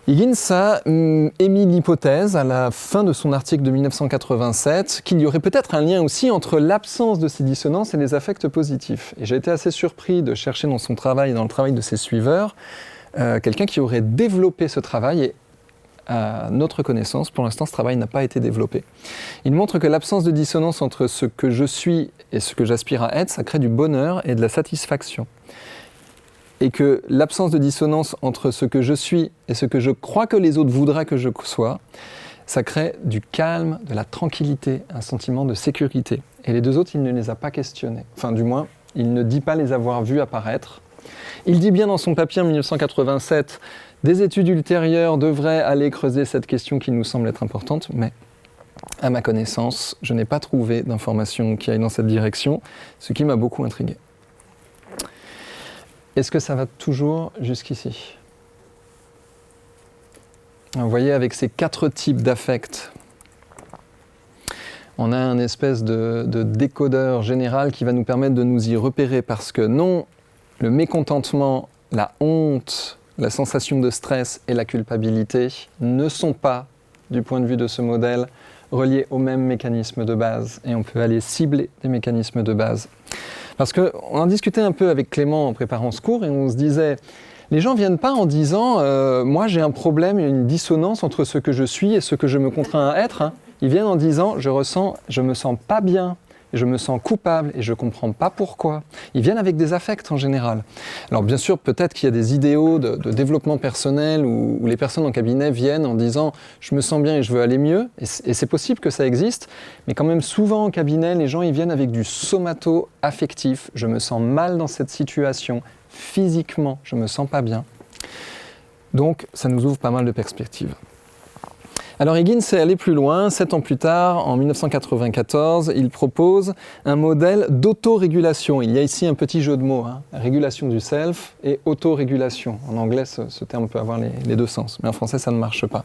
Higgins a émis l'hypothèse à la fin de son article de 1987 qu'il y aurait peut-être un lien aussi entre l'absence de ces dissonances et les affects positifs. Et j'ai été assez surpris de chercher dans son travail et dans le travail de ses suiveurs quelqu'un qui aurait développé ce travail et à notre connaissance, pour l'instant, ce travail n'a pas été développé. Il montre que l'absence de dissonance entre ce que je suis et ce que j'aspire à être, ça crée du bonheur et de la satisfaction. Et que l'absence de dissonance entre ce que je suis et ce que je crois que les autres voudraient que je sois, ça crée du calme, de la tranquillité, un sentiment de sécurité. Et les 2 autres, il ne les a pas questionnés. Enfin, du moins, il ne dit pas les avoir vus apparaître. Il dit bien dans son papier en 1987, des études ultérieures devraient aller creuser cette question qui nous semble être importante, mais à ma connaissance, je n'ai pas trouvé d'informations qui aillent dans cette direction, ce qui m'a beaucoup intrigué. Est-ce que ça va toujours jusqu'ici? Vous voyez, avec ces 4 types d'affects, on a un espèce de décodeur général qui va nous permettre de nous y repérer, parce que non, le mécontentement, la honte, la sensation de stress et la culpabilité ne sont pas, du point de vue de ce modèle, reliés aux mêmes mécanismes de base. Et on peut aller cibler des mécanismes de base. Parce qu'on en discutait un peu avec Clément en préparant ce cours, et on se disait, les gens ne viennent pas en disant moi j'ai un problème, une dissonance entre ce que je suis et ce que je me contrains à être. Ils viennent en disant je me sens pas bien, je me sens coupable et je ne comprends pas pourquoi. Ils viennent avec des affects en général. Alors bien sûr, peut-être qu'il y a des idéaux de développement personnel où les personnes en cabinet viennent en disant je me sens bien et je veux aller mieux, et c'est possible que ça existe, mais quand même souvent en cabinet, les gens ils viennent avec du somato-affectif. Je me sens mal dans cette situation, physiquement, je ne me sens pas bien. Donc ça nous ouvre pas mal de perspectives. Alors Higgins est allé plus loin. 7 ans plus tard, en 1994, il propose un modèle d'autorégulation. Il y a ici un petit jeu de mots, régulation du self et autorégulation. En anglais, ce terme peut avoir les deux sens, mais en français, ça ne marche pas.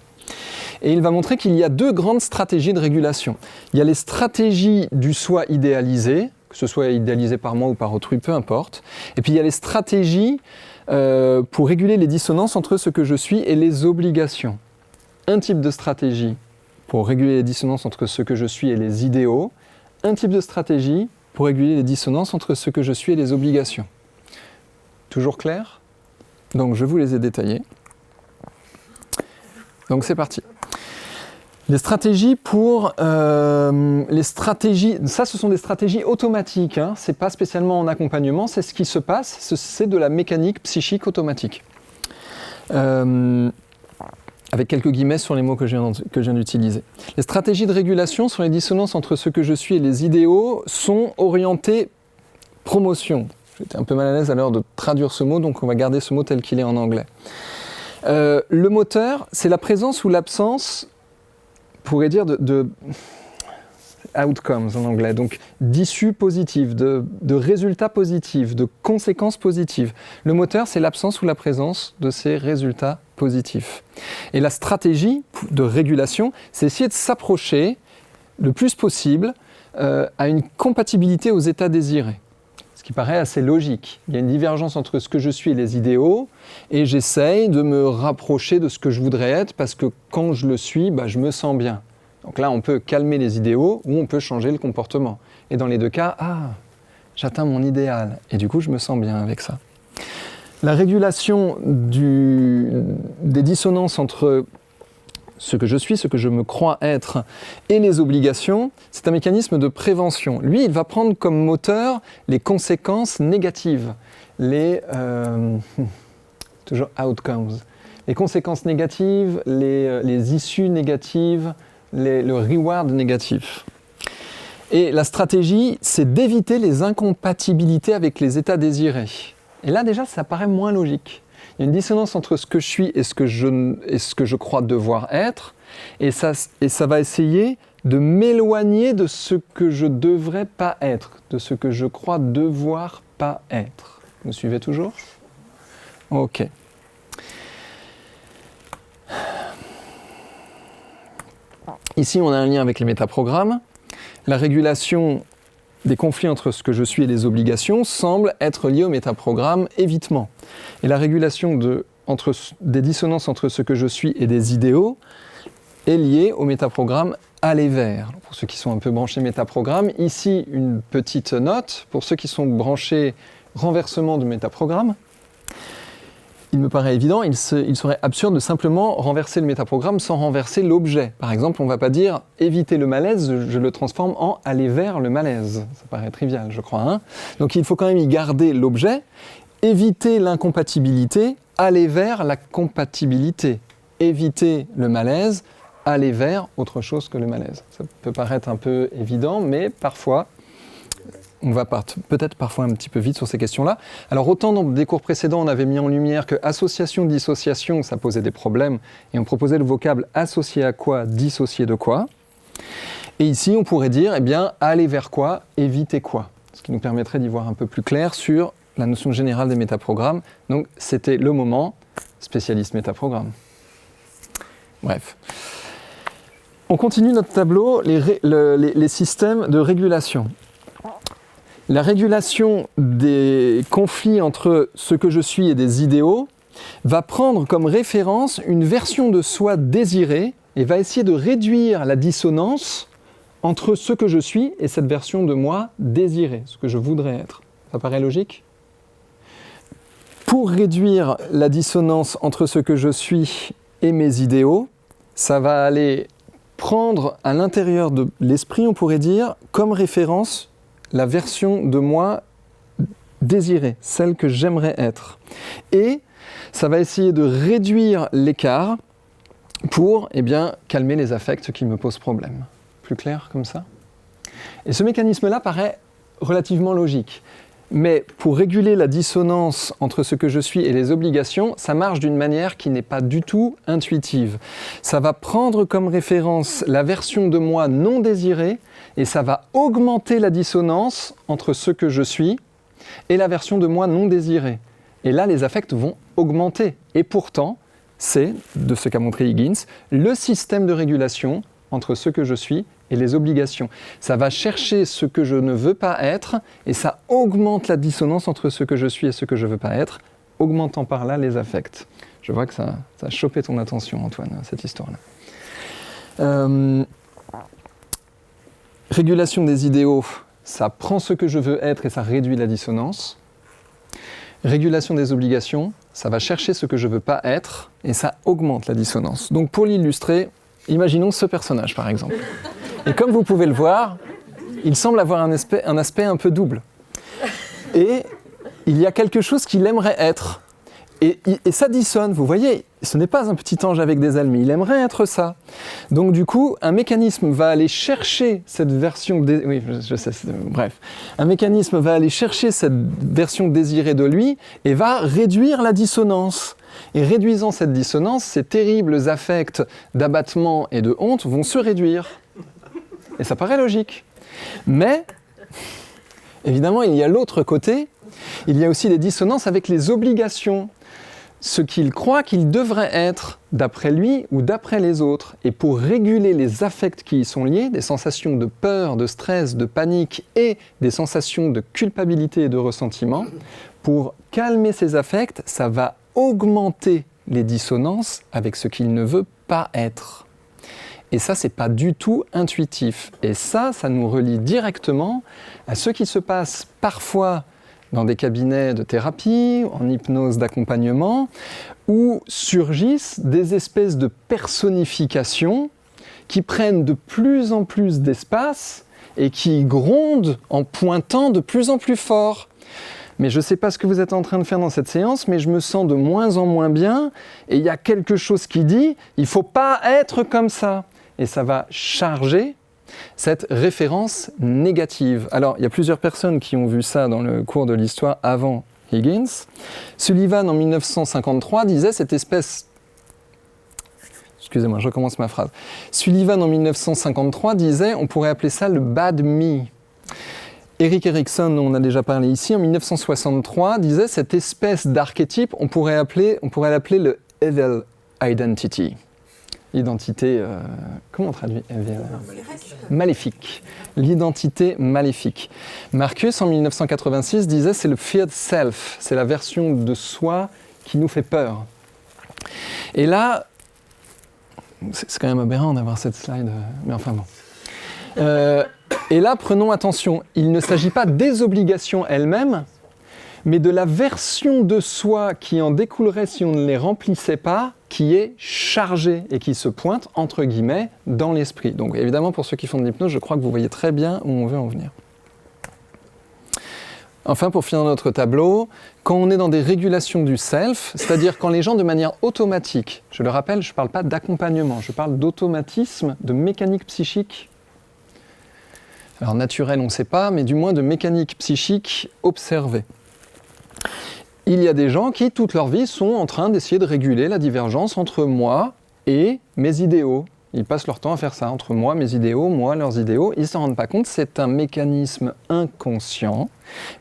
Et il va montrer qu'il y a 2 grandes stratégies de régulation. Il y a les stratégies du soi idéalisé, que ce soit idéalisé par moi ou par autrui, peu importe. Et puis il y a les stratégies pour réguler les dissonances entre ce que je suis et les obligations. Un type de stratégie pour réguler les dissonances entre ce que je suis et les idéaux, un type de stratégie pour réguler les dissonances entre ce que je suis et les obligations. Toujours clair ? Donc je vous les ai détaillés. Donc c'est parti. Les stratégies ça ce sont des stratégies automatiques, c'est pas spécialement en accompagnement, c'est ce qui se passe, c'est de la mécanique psychique automatique. Avec quelques guillemets sur les mots que je viens d'utiliser. Les stratégies de régulation sur les dissonances entre ce que je suis et les idéaux sont orientées promotion. J'étais un peu mal à l'aise à l'heure de traduire ce mot, donc on va garder ce mot tel qu'il est en anglais. Le moteur, c'est la présence ou l'absence, on pourrait dire, de outcomes en anglais, donc d'issues positives, de résultats positifs, de conséquences positives. Le moteur, c'est l'absence ou la présence de ces résultats positifs. Et la stratégie de régulation, c'est essayer de s'approcher le plus possible à une compatibilité aux états désirés. Ce qui paraît assez logique. Il y a une divergence entre ce que je suis et les idéaux, et j'essaye de me rapprocher de ce que je voudrais être, parce que quand je le suis, je me sens bien. Donc là, on peut calmer les idéaux ou on peut changer le comportement. Et dans les 2 cas, j'atteins mon idéal. Et du coup, je me sens bien avec ça. La régulation des dissonances entre ce que je suis, ce que je me crois être, et les obligations, c'est un mécanisme de prévention. Lui, il va prendre comme moteur les conséquences négatives, toujours outcomes, les conséquences négatives, les issues négatives, le reward négatif. Et la stratégie, c'est d'éviter les incompatibilités avec les états désirés. Et là, déjà, ça paraît moins logique. Il y a une dissonance entre ce que je suis et ce que je crois devoir être, et ça va essayer de m'éloigner de ce que je devrais pas être, de ce que je crois devoir pas être. Vous suivez toujours ? Ok. Ici, on a un lien avec les métaprogrammes. La régulation des conflits entre ce que je suis et les obligations semble être liée au métaprogramme évitement. Et la régulation des dissonances entre ce que je suis et des idéaux est liée au métaprogramme aller vers. Pour ceux qui sont un peu branchés métaprogramme, ici une petite note. Pour ceux qui sont branchés renversement de métaprogramme, il me paraît évident, il serait absurde de simplement renverser le métaprogramme sans renverser l'objet. Par exemple, on ne va pas dire « éviter le malaise », je le transforme en « aller vers le malaise ». Ça paraît trivial, je crois. Donc il faut quand même y garder l'objet, éviter l'incompatibilité, aller vers la compatibilité. Éviter le malaise, aller vers autre chose que le malaise. Ça peut paraître un peu évident, mais parfois, on va peut-être parfois un petit peu vite sur ces questions-là. Alors autant dans des cours précédents, on avait mis en lumière que association, dissociation, ça posait des problèmes, et on proposait le vocable associé à quoi, dissocié de quoi. Et ici, on pourrait dire, aller vers quoi, éviter quoi. Ce qui nous permettrait d'y voir un peu plus clair sur la notion générale des métaprogrammes. Donc c'était le moment spécialiste métaprogramme. Bref. On continue notre tableau, les systèmes de régulation. La régulation des conflits entre ce que je suis et des idéaux va prendre comme référence une version de soi désirée et va essayer de réduire la dissonance entre ce que je suis et cette version de moi désirée, ce que je voudrais être. Ça paraît logique ? Pour réduire la dissonance entre ce que je suis et mes idéaux, ça va aller prendre à l'intérieur de l'esprit, on pourrait dire, comme référence la version de moi désirée, celle que j'aimerais être. Et ça va essayer de réduire l'écart pour calmer les affects qui me posent problème. Plus clair comme ça ? Et ce mécanisme-là paraît relativement logique. Mais pour réguler la dissonance entre ce que je suis et les obligations, ça marche d'une manière qui n'est pas du tout intuitive. Ça va prendre comme référence la version de moi non désirée et ça va augmenter la dissonance entre ce que je suis et la version de moi non désirée. Et là, les affects vont augmenter. Et pourtant, c'est, de ce qu'a montré Higgins, le système de régulation entre ce que je suis et les obligations. Ça va chercher ce que je ne veux pas être et ça augmente la dissonance entre ce que je suis et ce que je ne veux pas être, augmentant par là les affects. Je vois que ça a chopé ton attention, Antoine, cette histoire-là. Régulation des idéaux, ça prend ce que je veux être et ça réduit la dissonance. Régulation des obligations, ça va chercher ce que je ne veux pas être et ça augmente la dissonance. Donc pour l'illustrer, imaginons ce personnage par exemple. Et comme vous pouvez le voir, il semble avoir un aspect un peu double. Et il y a quelque chose qu'il aimerait être. Et ça dissonne, vous voyez, ce n'est pas un petit ange avec des ailes, mais il aimerait être ça. Donc du coup, un mécanisme va aller chercher cette version... Un mécanisme va aller chercher cette version désirée de lui et va réduire la dissonance. Et réduisant cette dissonance, ces terribles affects d'abattement et de honte vont se réduire. Et ça paraît logique. Mais, évidemment, il y a l'autre côté. Il y a aussi des dissonances avec les obligations. Ce qu'il croit qu'il devrait être d'après lui ou d'après les autres. Et pour réguler les affects qui y sont liés, des sensations de peur, de stress, de panique et des sensations de culpabilité et de ressentiment, pour calmer ces affects, ça va augmenter les dissonances avec ce qu'il ne veut pas être. Et ça, c'est pas du tout intuitif. Et ça nous relie directement à ce qui se passe parfois dans des cabinets de thérapie, en hypnose d'accompagnement, où surgissent des espèces de personnifications qui prennent de plus en plus d'espace et qui grondent en pointant de plus en plus fort. Mais je ne sais pas ce que vous êtes en train de faire dans cette séance, mais je me sens de moins en moins bien, et il y a quelque chose qui dit « il ne faut pas être comme ça ». Et ça va charger cette référence négative. Alors, il y a plusieurs personnes qui ont vu ça dans le cours de l'histoire avant Higgins. Sullivan, en 1953, disait cette espèce... Excusez-moi, je recommence ma phrase. Sullivan, en 1953, disait, on pourrait appeler ça le bad me. Erik Erikson, dont on a déjà parlé ici, en 1963, disait cette espèce d'archétype, on pourrait l'appeler le evil identity. L'identité, comment on traduit evil ? Maléfique. L'identité maléfique. Marcus, en 1986, disait c'est le feared self, c'est la version de soi qui nous fait peur. Et là, c'est quand même aberrant d'avoir cette slide, mais enfin bon. Et là, prenons attention, il ne s'agit pas des obligations elles-mêmes, mais de la version de soi qui en découlerait si on ne les remplissait pas, qui est chargée et qui se pointe, entre guillemets, dans l'esprit. Donc évidemment, pour ceux qui font de l'hypnose, je crois que vous voyez très bien où on veut en venir. Enfin, pour finir notre tableau, quand on est dans des régulations du self, c'est-à-dire quand les gens de manière automatique, je le rappelle, je ne parle pas d'accompagnement, je parle d'automatisme, de mécanique psychique. Alors naturel, on ne sait pas, mais du moins de mécanique psychique observée. Il y a des gens qui, toute leur vie, sont en train d'essayer de réguler la divergence entre moi et mes idéaux. Ils passent leur temps à faire ça, entre moi, mes idéaux, moi, leurs idéaux. Ils ne s'en rendent pas compte, c'est un mécanisme inconscient,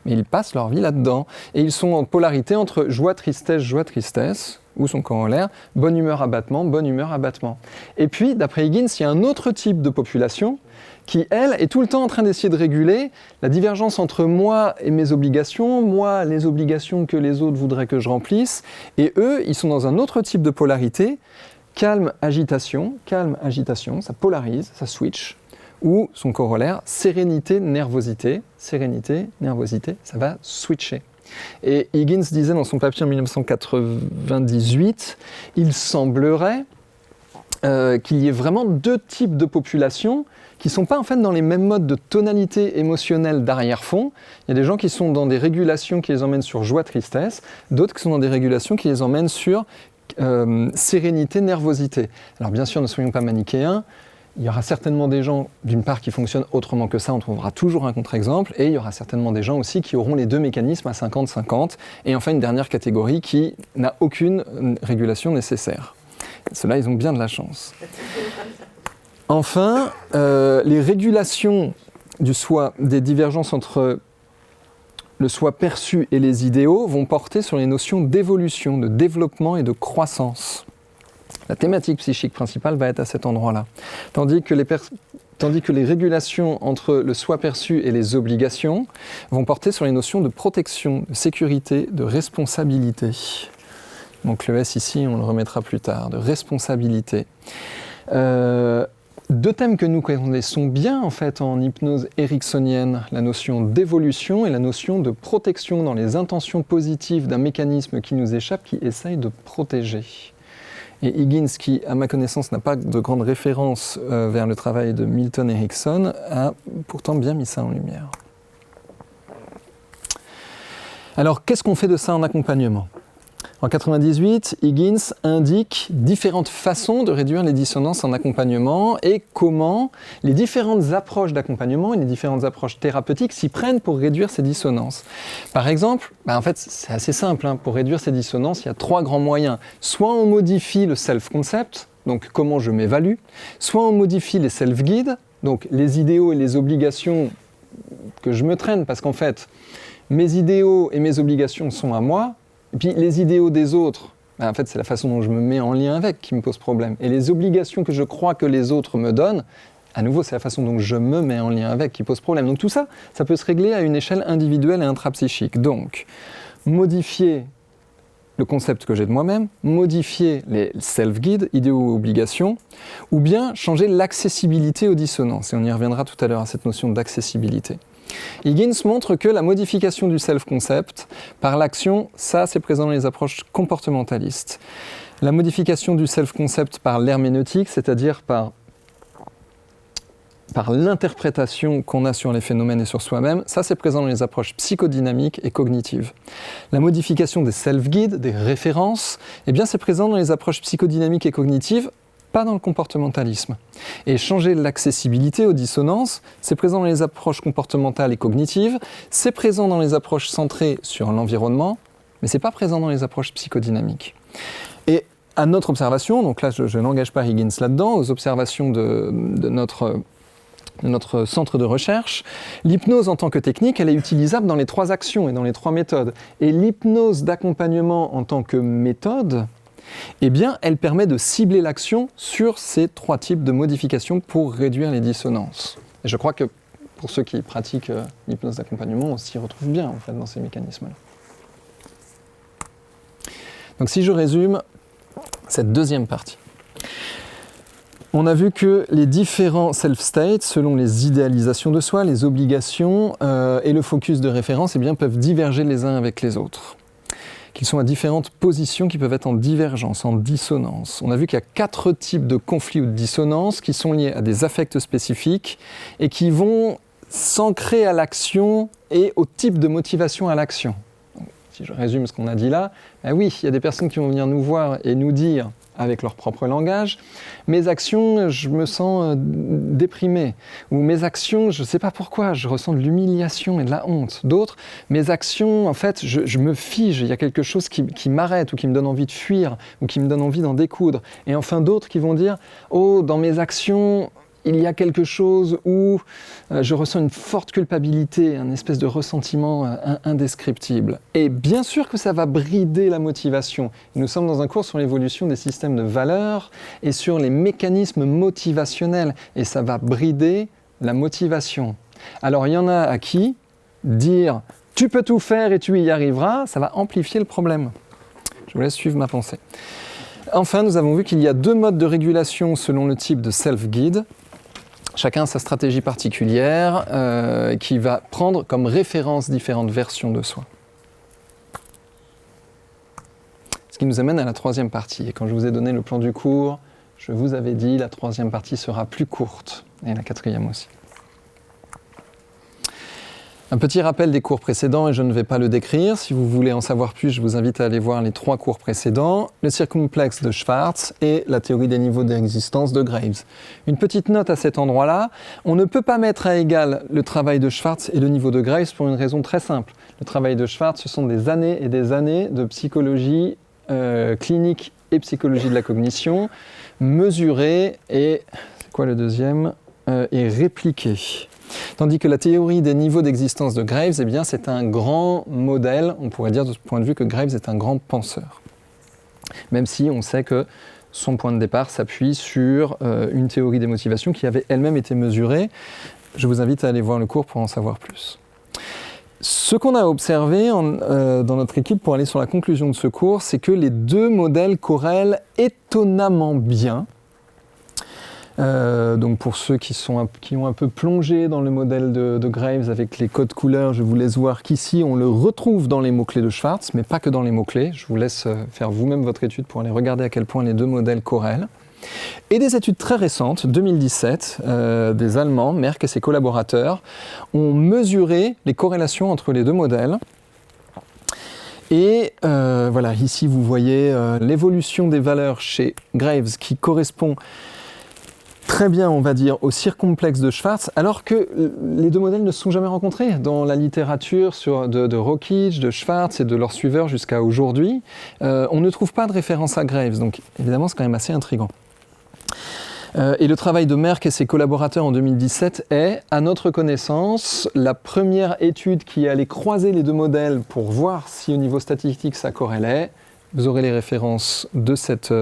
mais ils passent leur vie là-dedans. Et ils sont en polarité entre joie-tristesse, ou son corollaire, bonne humeur, abattement, bonne humeur, abattement. Et puis, d'après Higgins, il y a un autre type de population qui, elle, est tout le temps en train d'essayer de réguler la divergence entre moi et mes obligations, moi, les obligations que les autres voudraient que je remplisse, et eux, ils sont dans un autre type de polarité, calme, agitation, ça polarise, ça switch, ou son corollaire, sérénité, nervosité, ça va switcher. Et Higgins disait dans son papier en 1998, il semblerait qu'il y ait vraiment deux types de populations qui ne sont pas en fait dans les mêmes modes de tonalité émotionnelle d'arrière-fond. Il y a des gens qui sont dans des régulations qui les emmènent sur joie-tristesse, d'autres qui sont dans des régulations qui les emmènent sur sérénité, nervosité. Alors bien sûr, ne soyons pas manichéens, il y aura certainement des gens, d'une part, qui fonctionnent autrement que ça, on trouvera toujours un contre-exemple, et il y aura certainement des gens aussi qui auront les deux mécanismes à 50-50, et enfin une dernière catégorie qui n'a aucune régulation nécessaire. Ceux-là, ils ont bien de la chance. Enfin, les régulations du soi, des divergences entre le soi perçu et les idéaux vont porter sur les notions d'évolution, de développement et de croissance. La thématique psychique principale va être à cet endroit-là. Tandis que les régulations entre le soi perçu et les obligations vont porter sur les notions de protection, de sécurité, de responsabilité. Donc le S ici, on le remettra plus tard, de responsabilité. Deux thèmes que nous connaissons bien en fait en hypnose ericksonienne, la notion d'évolution et la notion de protection dans les intentions positives d'un mécanisme qui nous échappe, qui essaye de protéger. Et Higgins, qui à ma connaissance n'a pas de grande référence vers le travail de Milton Erickson, a pourtant bien mis ça en lumière. Alors qu'est-ce qu'on fait de ça en accompagnement ? En 1998, Higgins indique différentes façons de réduire les dissonances en accompagnement et comment les différentes approches d'accompagnement et les différentes approches thérapeutiques s'y prennent pour réduire ces dissonances. Par exemple, en fait, c'est assez simple. Pour réduire ces dissonances, il y a trois grands moyens. Soit on modifie le self-concept, donc comment je m'évalue, soit on modifie les self-guides, donc les idéaux et les obligations que je me traîne, parce qu'en fait, mes idéaux et mes obligations sont à moi. Et puis les idéaux des autres, en fait c'est la façon dont je me mets en lien avec qui me pose problème. Et les obligations que je crois que les autres me donnent, à nouveau c'est la façon dont je me mets en lien avec qui pose problème. Donc tout ça, ça peut se régler à une échelle individuelle et intrapsychique. Donc modifier le concept que j'ai de moi-même, modifier les self-guides, idéaux ou obligations, ou bien changer l'accessibilité aux dissonances. Et on y reviendra tout à l'heure à cette notion d'accessibilité. Higgins montre que la modification du self-concept par l'action, ça c'est présent dans les approches comportementalistes. La modification du self-concept par l'herméneutique, c'est-à-dire par l'interprétation qu'on a sur les phénomènes et sur soi-même, ça c'est présent dans les approches psychodynamiques et cognitives. La modification des self-guides, des références, eh bien c'est présent dans les approches psychodynamiques et cognitives, pas dans le comportementalisme. Et changer l'accessibilité aux dissonances, c'est présent dans les approches comportementales et cognitives, c'est présent dans les approches centrées sur l'environnement, mais c'est pas présent dans les approches psychodynamiques. Et à notre observation, donc là je n'engage pas Higgins là-dedans, aux observations de notre centre de recherche, l'hypnose en tant que technique, elle est utilisable dans les trois actions et dans les trois méthodes. Et l'hypnose d'accompagnement en tant que méthode, eh bien, elle permet de cibler l'action sur ces trois types de modifications pour réduire les dissonances. Et je crois que pour ceux qui pratiquent l'hypnose d'accompagnement, on s'y retrouve bien en fait, dans ces mécanismes-là. Donc si je résume cette deuxième partie, on a vu que les différents self-states, selon les idéalisations de soi, les obligations et le focus de référence, eh bien, peuvent diverger les uns avec les autres. Qu'ils sont à différentes positions qui peuvent être en divergence, en dissonance. On a vu qu'il y a 4 types de conflits ou de dissonances qui sont liés à des affects spécifiques et qui vont s'ancrer à l'action et au type de motivation à l'action. Donc, si je résume ce qu'on a dit là, oui, il y a des personnes qui vont venir nous voir et nous dire avec leur propre langage, mes actions, je me sens déprimé. Ou mes actions, je ne sais pas pourquoi, je ressens de l'humiliation et de la honte. D'autres, mes actions, en fait, je me fige, il y a quelque chose qui m'arrête ou qui me donne envie de fuir ou qui me donne envie d'en découdre. Et enfin d'autres qui vont dire, oh, dans mes actions, il y a quelque chose où je ressens une forte culpabilité, un espèce de ressentiment indescriptible. Et bien sûr que ça va brider la motivation. Nous sommes dans un cours sur l'évolution des systèmes de valeurs et sur les mécanismes motivationnels. Et ça va brider la motivation. Alors il y en a à qui dire « tu peux tout faire et tu y arriveras », ça va amplifier le problème. Je vous laisse suivre ma pensée. Enfin, nous avons vu qu'il y a 2 modes de régulation selon le type de self-guide. Chacun a sa stratégie particulière qui va prendre comme référence différentes versions de soi. Ce qui nous amène à la 3e partie. Et quand je vous ai donné le plan du cours, je vous avais dit la 3e partie sera plus courte. Et la 4e aussi. Un petit rappel des cours précédents, et je ne vais pas le décrire. Si vous voulez en savoir plus, je vous invite à aller voir les 3 cours précédents. Le circumplexe de Schwartz et la théorie des niveaux d'existence de Graves. Une petite note à cet endroit-là. On ne peut pas mettre à égal le travail de Schwartz et le niveau de Graves pour une raison très simple. Le travail de Schwartz, ce sont des années et des années de psychologie clinique et psychologie de la cognition, mesurée et, c'est quoi le deuxième, et répliquée. Tandis que la théorie des niveaux d'existence de Graves, eh bien, c'est un grand modèle, on pourrait dire de ce point de vue que Graves est un grand penseur. Même si on sait que son point de départ s'appuie sur une théorie des motivations qui avait elle-même été mesurée. Je vous invite à aller voir le cours pour en savoir plus. Ce qu'on a observé dans notre équipe pour aller sur la conclusion de ce cours, c'est que les 2 modèles corrèlent étonnamment bien. Donc pour ceux qui ont un peu plongé dans le modèle de Graves avec les codes couleurs, je vous laisse voir qu'ici on le retrouve dans les mots-clés de Schwartz, mais pas que dans les mots-clés. Je vous laisse faire vous-même votre étude pour aller regarder à quel point les 2 modèles corrèlent. Et des études très récentes, 2017, des Allemands, Merck et ses collaborateurs, ont mesuré les corrélations entre les 2 modèles. Et voilà, ici vous voyez l'évolution des valeurs chez Graves qui correspond très bien, on va dire, au circumplexe de Schwartz, alors que les 2 modèles ne se sont jamais rencontrés dans la littérature de Rockich, de Schwartz et de leurs suiveurs jusqu'à aujourd'hui. On ne trouve pas de référence à Graves, donc évidemment c'est quand même assez intriguant. Et le travail de Merck et ses collaborateurs en 2017 est, à notre connaissance, la première étude qui allait croiser les 2 modèles pour voir si au niveau statistique ça corrélait. Vous aurez les références de cette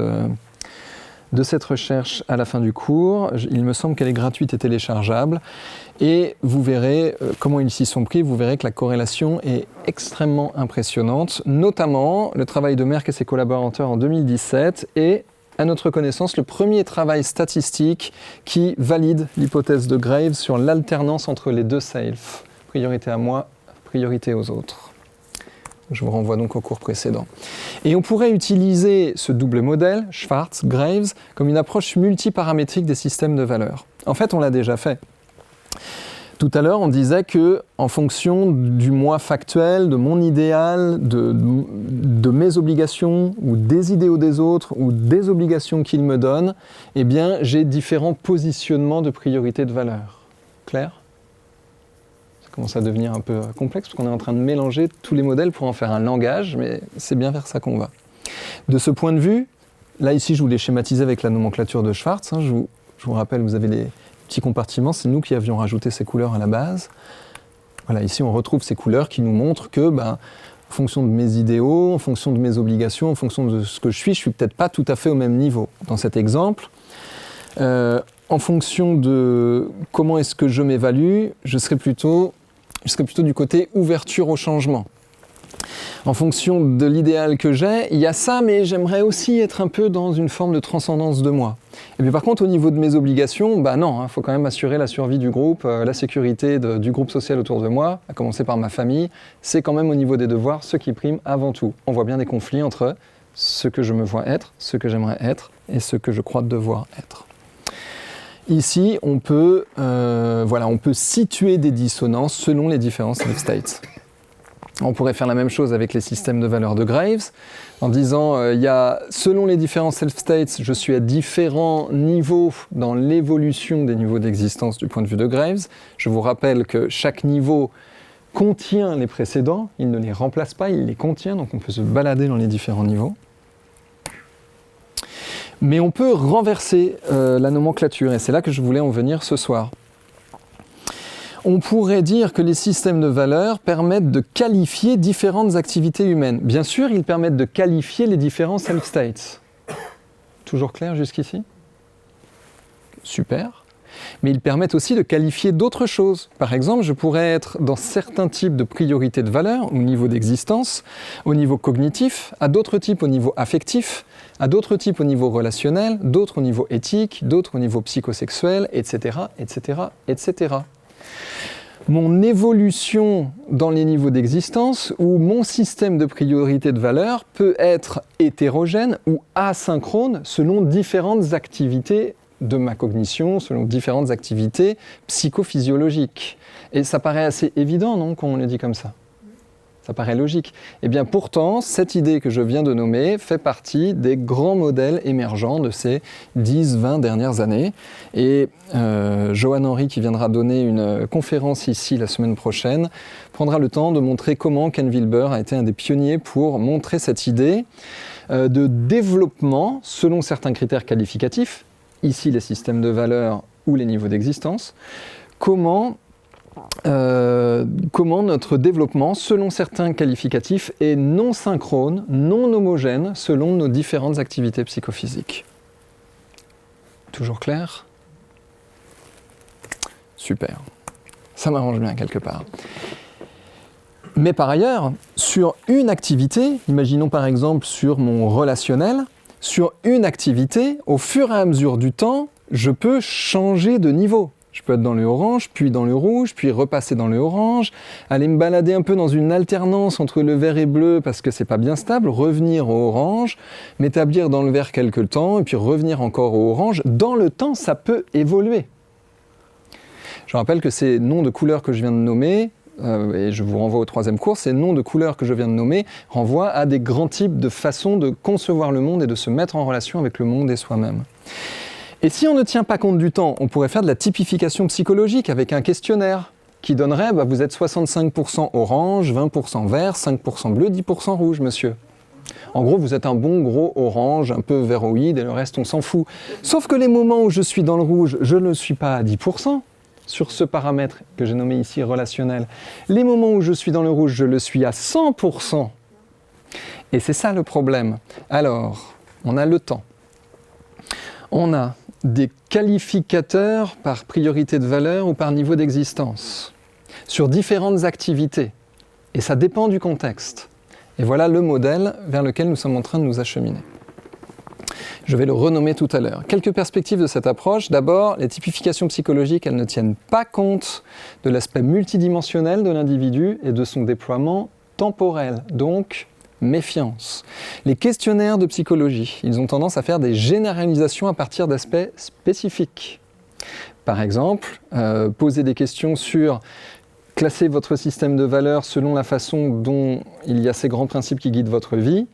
recherche à la fin du cours. Il me semble qu'elle est gratuite et téléchargeable. Et vous verrez comment ils s'y sont pris. Vous verrez que la corrélation est extrêmement impressionnante. Notamment, le travail de Merck et ses collaborateurs en 2017 est, à notre connaissance, le premier travail statistique qui valide l'hypothèse de Graves sur l'alternance entre les 2 self. Priorité à moi, priorité aux autres. Je vous renvoie donc au cours précédent. Et on pourrait utiliser ce double modèle, Schwartz, Graves, comme une approche multiparamétrique des systèmes de valeurs. En fait, on l'a déjà fait. Tout à l'heure, on disait que, en fonction du moi factuel, de mon idéal, de mes obligations, ou des idéaux des autres, ou des obligations qu'ils me donnent, eh bien, j'ai différents positionnements de priorité de valeur. Clair ? Commence à devenir un peu complexe, parce qu'on est en train de mélanger tous les modèles pour en faire un langage, mais c'est bien vers ça qu'on va. De ce point de vue, là ici je vous l'ai schématisé avec la nomenclature de Schwartz, je vous rappelle, vous avez les petits compartiments, c'est nous qui avions rajouté ces couleurs à la base. Voilà, ici on retrouve ces couleurs qui nous montrent que, en fonction de mes idéaux, en fonction de mes obligations, en fonction de ce que je suis peut-être pas tout à fait au même niveau. Dans cet exemple, en fonction de comment est-ce que je m'évalue, je serais plutôt du côté ouverture au changement. En fonction de l'idéal que j'ai, il y a ça, mais j'aimerais aussi être un peu dans une forme de transcendance de moi. Et puis par contre, au niveau de mes obligations, non, faut quand même assurer la survie du groupe, la sécurité du groupe social autour de moi, à commencer par ma famille. C'est quand même au niveau des devoirs ce qui prime avant tout. On voit bien des conflits entre ce que je me vois être, ce que j'aimerais être, et ce que je crois devoir être. Ici, on peut situer des dissonances selon les différents self-states. On pourrait faire la même chose avec les systèmes de valeurs de Graves, en disant, selon les différents self-states, je suis à différents niveaux dans l'évolution des niveaux d'existence du point de vue de Graves. Je vous rappelle que chaque niveau contient les précédents, il ne les remplace pas, il les contient, donc on peut se balader dans les différents niveaux. Mais on peut renverser la nomenclature, et c'est là que je voulais en venir ce soir. On pourrait dire que les systèmes de valeurs permettent de qualifier différentes activités humaines. Bien sûr, ils permettent de qualifier les différents self-states. Toujours clair jusqu'ici ? Super. Mais ils permettent aussi de qualifier d'autres choses. Par exemple, je pourrais être dans certains types de priorités de valeur, au niveau d'existence, au niveau cognitif, à d'autres types au niveau affectif, à d'autres types au niveau relationnel, d'autres au niveau éthique, d'autres au niveau psychosexuel, etc., etc., etc. Mon évolution dans les niveaux d'existence ou mon système de priorité de valeur peut être hétérogène ou asynchrone selon différentes activités de ma cognition, selon différentes activités psychophysiologiques. Et ça paraît assez évident, non, quand on le dit comme ça ? Ça paraît logique. Eh bien pourtant, cette idée que je viens de nommer fait partie des grands modèles émergents de ces 10-20 dernières années. Et Johan Henry, qui viendra donner une conférence ici la semaine prochaine, prendra le temps de montrer comment Ken Wilber a été un des pionniers pour montrer cette idée de développement selon certains critères qualificatifs, ici les systèmes de valeurs ou les niveaux d'existence, comment notre développement, selon certains qualificatifs, est non synchrone, non homogène, selon nos différentes activités psychophysiques. Toujours clair ? Super. Ça m'arrange bien quelque part. Mais par ailleurs, sur une activité, imaginons par exemple sur mon relationnel, sur une activité, au fur et à mesure du temps, je peux changer de niveau. Je peux être dans le orange, puis dans le rouge, puis repasser dans le orange, aller me balader un peu dans une alternance entre le vert et bleu parce que c'est pas bien stable, revenir au orange, m'établir dans le vert quelque temps, et puis revenir encore au orange. Dans le temps, ça peut évoluer. Je rappelle que ces noms de couleurs que je viens de nommer, et je vous renvoie au troisième cours, ces noms de couleurs que je viens de nommer renvoient à des grands types de façons de concevoir le monde et de se mettre en relation avec le monde et soi-même. Et si on ne tient pas compte du temps, on pourrait faire de la typification psychologique avec un questionnaire qui donnerait vous êtes 65% orange, 20% vert, 5% bleu, 10% rouge, monsieur. En gros, vous êtes un bon gros orange, un peu verroïde, et le reste, on s'en fout. Sauf que les moments où je suis dans le rouge, je ne suis pas à 10%. Sur ce paramètre que j'ai nommé ici relationnel. Les moments où je suis dans le rouge, je le suis à 100%. Et c'est ça le problème. Alors, on a le temps. On a des qualificateurs par priorité de valeur ou par niveau d'existence, sur différentes activités. Et ça dépend du contexte. Et voilà le modèle vers lequel nous sommes en train de nous acheminer. Je vais le renommer tout à l'heure. Quelques perspectives de cette approche. D'abord, les typifications psychologiques, elles ne tiennent pas compte de l'aspect multidimensionnel de l'individu et de son déploiement temporel. Donc, méfiance. Les questionnaires de psychologie, ils ont tendance à faire des généralisations à partir d'aspects spécifiques. Par exemple, poser des questions sur classer votre système de valeurs selon la façon dont il y a ces grands principes qui guident votre vie.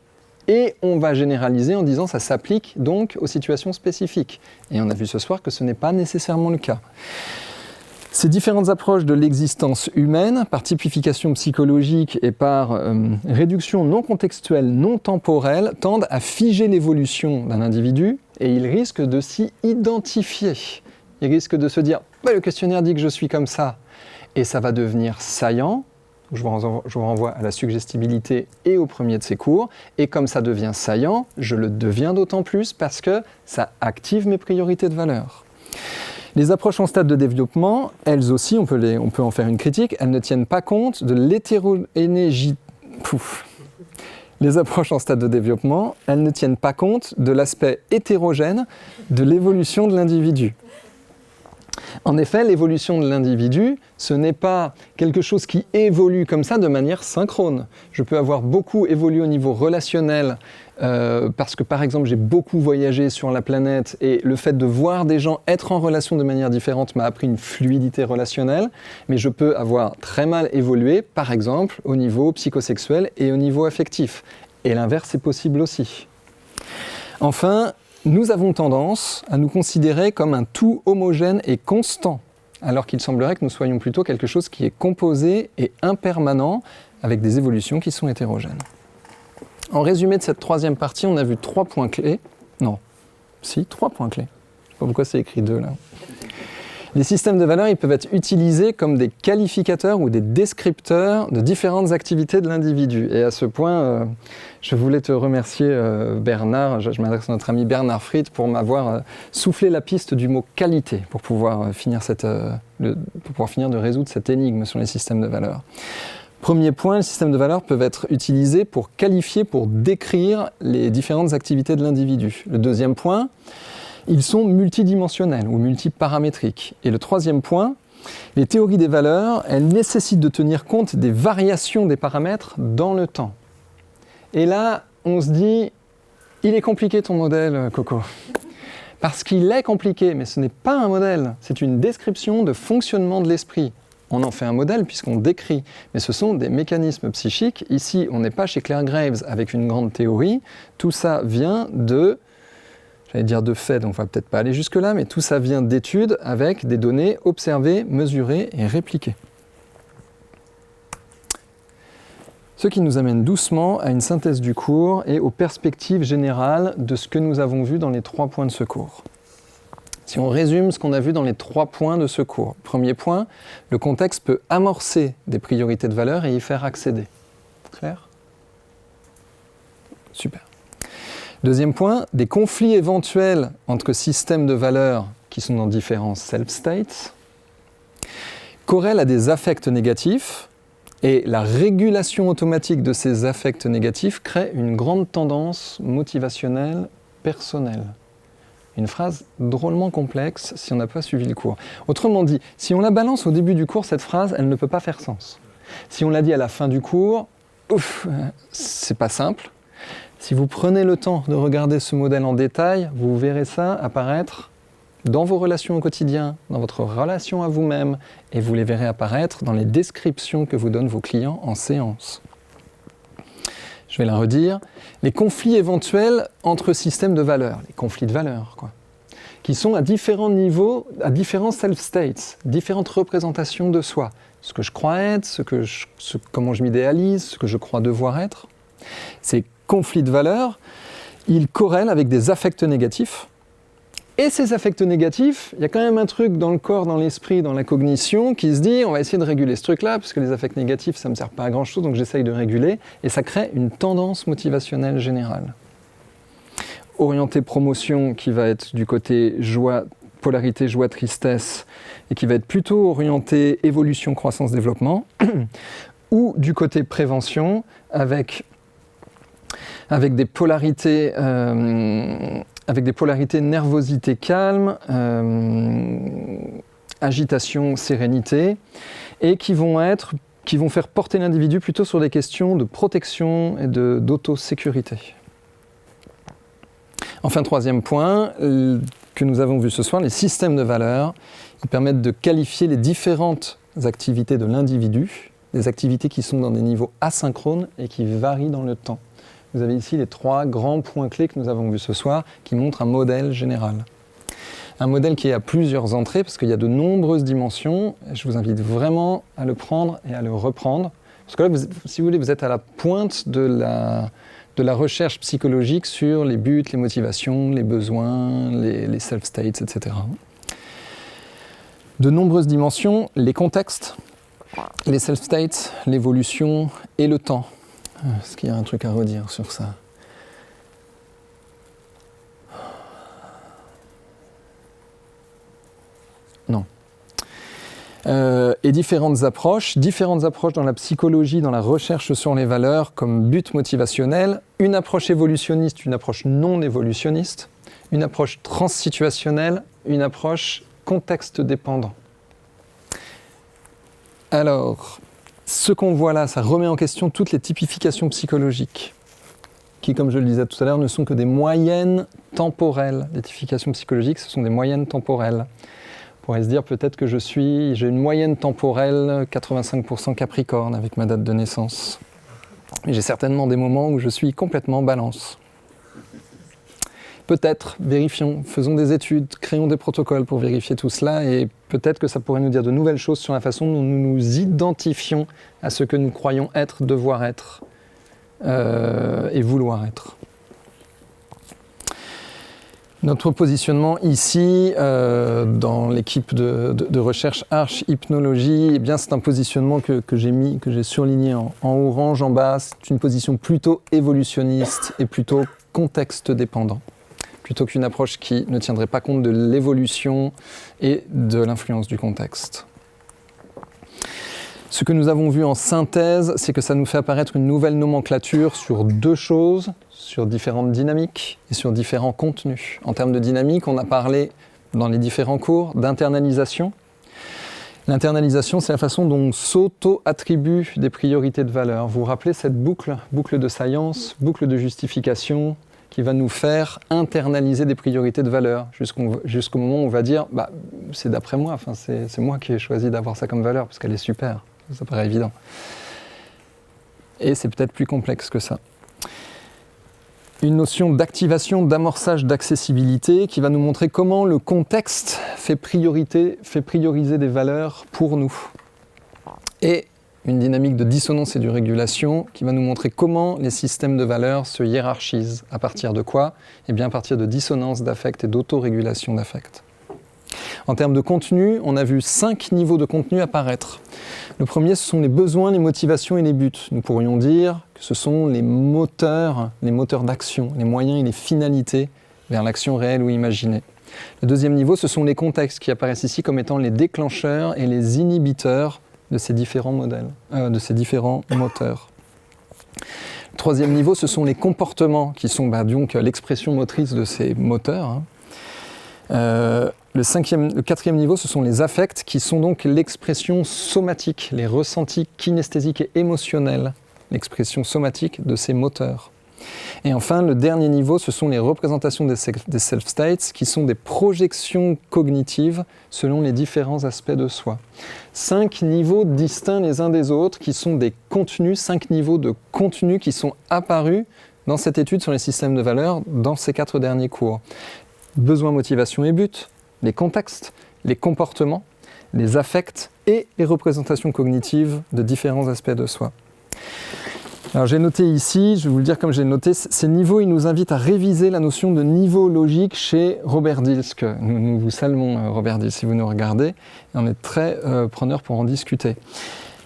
Et on va généraliser en disant ça s'applique donc aux situations spécifiques. Et on a vu ce soir que ce n'est pas nécessairement le cas. Ces différentes approches de l'existence humaine, par typification psychologique et par réduction non contextuelle, non temporelle, tendent à figer l'évolution d'un individu et ils risquent de s'y identifier. Ils risquent de se dire « le questionnaire dit que je suis comme ça » et ça va devenir saillant. Je vous renvoie à la suggestibilité et au premier de ces cours. Et comme ça devient saillant, je le deviens d'autant plus parce que ça active mes priorités de valeur. Les approches en stade de développement, elles aussi, on peut en faire une critique, elles ne tiennent pas compte de l'hétérogénéité. Les approches en stade de développement, elles ne tiennent pas compte de l'aspect hétérogène de l'évolution de l'individu. En effet, l'évolution de l'individu, ce n'est pas quelque chose qui évolue comme ça de manière synchrone. Je peux avoir beaucoup évolué au niveau relationnel parce que, par exemple, j'ai beaucoup voyagé sur la planète et le fait de voir des gens être en relation de manière différente m'a appris une fluidité relationnelle, mais je peux avoir très mal évolué, par exemple, au niveau psychosexuel et au niveau affectif. Et l'inverse est possible aussi. Enfin, nous avons tendance à nous considérer comme un tout homogène et constant, alors qu'il semblerait que nous soyons plutôt quelque chose qui est composé et impermanent, avec des évolutions qui sont hétérogènes. En résumé de cette troisième partie, on a vu 3 points clés. Non, Si, 3 points clés. Je ne sais pas pourquoi c'est écrit 2 là. Les systèmes de valeurs, ils peuvent être utilisés comme des qualificateurs ou des descripteurs de différentes activités de l'individu. Et à ce point, je voulais te remercier, Bernard, je m'adresse à notre ami Bernard Fried, pour m'avoir soufflé la piste du mot qualité pour pouvoir finir de résoudre cette énigme sur les systèmes de valeurs. Premier point, les systèmes de valeurs peuvent être utilisés pour qualifier, pour décrire les différentes activités de l'individu. Le deuxième point, ils sont multidimensionnels ou multiparamétriques. Et le troisième point, les théories des valeurs, elles nécessitent de tenir compte des variations des paramètres dans le temps. Et là, on se dit, il est compliqué ton modèle, Coco. Parce qu'il est compliqué, mais ce n'est pas un modèle, c'est une description de fonctionnement de l'esprit. On en fait un modèle puisqu'on décrit, mais ce sont des mécanismes psychiques. Ici, on n'est pas chez Claire Graves avec une grande théorie. Tout ça vient de... J'allais dire de fait, donc on ne va peut-être pas aller jusque-là, mais tout ça vient d'études avec des données observées, mesurées et répliquées. Ce qui nous amène doucement à une synthèse du cours et aux perspectives générales de ce que nous avons vu dans les 3 points de ce cours. Si on résume ce qu'on a vu dans les 3 points de ce cours. Premier point, le contexte peut amorcer des priorités de valeur et y faire accéder. Clair ? Super. Deuxième point, des conflits éventuels entre systèmes de valeurs qui sont dans différents self-states corrèlent à des affects négatifs et la régulation automatique de ces affects négatifs crée une grande tendance motivationnelle personnelle. Une phrase drôlement complexe si on n'a pas suivi le cours. Autrement dit, si on la balance au début du cours, cette phrase, elle ne peut pas faire sens. Si on la dit à la fin du cours, c'est pas simple. Si vous prenez le temps de regarder ce modèle en détail, vous verrez ça apparaître dans vos relations au quotidien, dans votre relation à vous-même, et vous les verrez apparaître dans les descriptions que vous donnent vos clients en séance. Je vais la redire. Les conflits éventuels entre systèmes de valeurs, les conflits de valeurs, qui sont à différents niveaux, à différents self-states, différentes représentations de soi. Ce que je crois être, comment je m'idéalise, ce que je crois devoir être. Ces conflits de valeurs, ils corrèlent avec des affects négatifs. Et ces affects négatifs, il y a quand même un truc dans le corps, dans l'esprit, dans la cognition qui se dit on va essayer de réguler ce truc-là, parce que les affects négatifs, ça ne me sert pas à grand-chose, donc j'essaye de réguler. Et ça crée une tendance motivationnelle générale. Orienté promotion qui va être du côté joie, polarité joie-tristesse, et qui va être plutôt orienté évolution, croissance, développement, ou du côté prévention avec des polarités nervosité calme, agitation, sérénité, et qui vont faire porter l'individu plutôt sur des questions de protection et d'autosécurité. Enfin, troisième point que nous avons vu ce soir, les systèmes de valeurs, ils permettent de qualifier les différentes activités de l'individu, des activités qui sont dans des niveaux asynchrones et qui varient dans le temps. Vous avez ici les 3 grands points clés que nous avons vus ce soir, qui montrent un modèle général. Un modèle qui est à plusieurs entrées, parce qu'il y a de nombreuses dimensions. Et je vous invite vraiment à le prendre et à le reprendre. Parce que là, si vous voulez, vous êtes à la pointe de la recherche psychologique sur les buts, les motivations, les besoins, les self-states, etc. De nombreuses dimensions, les contextes, les self-states, l'évolution et le temps. Est-ce qu'il y a un truc à redire sur ça ? Non. Et différentes approches dans la psychologie, dans la recherche sur les valeurs comme but motivationnel, une approche évolutionniste, une approche non évolutionniste, une approche transsituationnelle, une approche contexte dépendant. Alors, ce qu'on voit là, ça remet en question toutes les typifications psychologiques qui, comme je le disais tout à l'heure, ne sont que des moyennes temporelles. Les typifications psychologiques, ce sont des moyennes temporelles. On pourrait se dire peut-être que j'ai une moyenne temporelle 85% Capricorne avec ma date de naissance. Mais j'ai certainement des moments où je suis complètement Balance. Peut-être, vérifions, faisons des études, créons des protocoles pour vérifier tout cela et peut-être que ça pourrait nous dire de nouvelles choses sur la façon dont nous nous identifions à ce que nous croyons être, devoir être et vouloir être. Notre positionnement ici, dans l'équipe de recherche Arche Hypnologie, eh bien, c'est un positionnement que j'ai surligné en orange en bas. C'est une position plutôt évolutionniste et plutôt contexte dépendant, plutôt qu'une approche qui ne tiendrait pas compte de l'évolution et de l'influence du contexte. Ce que nous avons vu en synthèse, c'est que ça nous fait apparaître une nouvelle nomenclature sur deux choses, sur différentes dynamiques et sur différents contenus. En termes de dynamique, on a parlé dans les différents cours d'internalisation. L'internalisation, c'est la façon dont on s'auto-attribue des priorités de valeur. Vous vous rappelez cette boucle de science, boucle de justification, qui va nous faire internaliser des priorités de valeur jusqu'au moment où on va dire c'est d'après moi, c'est moi qui ai choisi d'avoir ça comme valeur parce qu'elle est super, ça paraît évident. Et c'est peut-être plus complexe que ça. Une notion d'activation, d'amorçage, d'accessibilité qui va nous montrer comment le contexte fait prioriser des valeurs pour nous. Et une dynamique de dissonance et de régulation qui va nous montrer comment les systèmes de valeurs se hiérarchisent. À partir de quoi ? Eh bien, à partir de dissonance d'affect et d'autorégulation d'affect. En termes de contenu, on a vu 5 niveaux de contenu apparaître. Le premier, ce sont les besoins, les motivations et les buts. Nous pourrions dire que ce sont les moteurs d'action, les moyens et les finalités vers l'action réelle ou imaginée. Le deuxième niveau, ce sont les contextes qui apparaissent ici comme étant les déclencheurs et les inhibiteurs de ces différents modèles, de ces différents moteurs. Le troisième niveau, ce sont les comportements qui sont donc l'expression motrice de ces moteurs. Le quatrième niveau, ce sont les affects qui sont donc l'expression somatique, les ressentis kinesthésiques et émotionnels, l'expression somatique de ces moteurs. Et enfin, le dernier niveau, ce sont les représentations des self-states qui sont des projections cognitives selon les différents aspects de soi. 5 niveaux distincts les uns des autres qui sont des contenus, 5 niveaux de contenus qui sont apparus dans cette étude sur les systèmes de valeurs dans ces 4 derniers cours. Besoins, motivation et buts, les contextes, les comportements, les affects et les représentations cognitives de différents aspects de soi. Alors j'ai noté ici, je vais vous le dire comme j'ai noté, ces niveaux ils nous invitent à réviser la notion de niveau logique chez Robert Dills, que nous vous saluons Robert Dills si vous nous regardez, et on est très preneurs pour en discuter.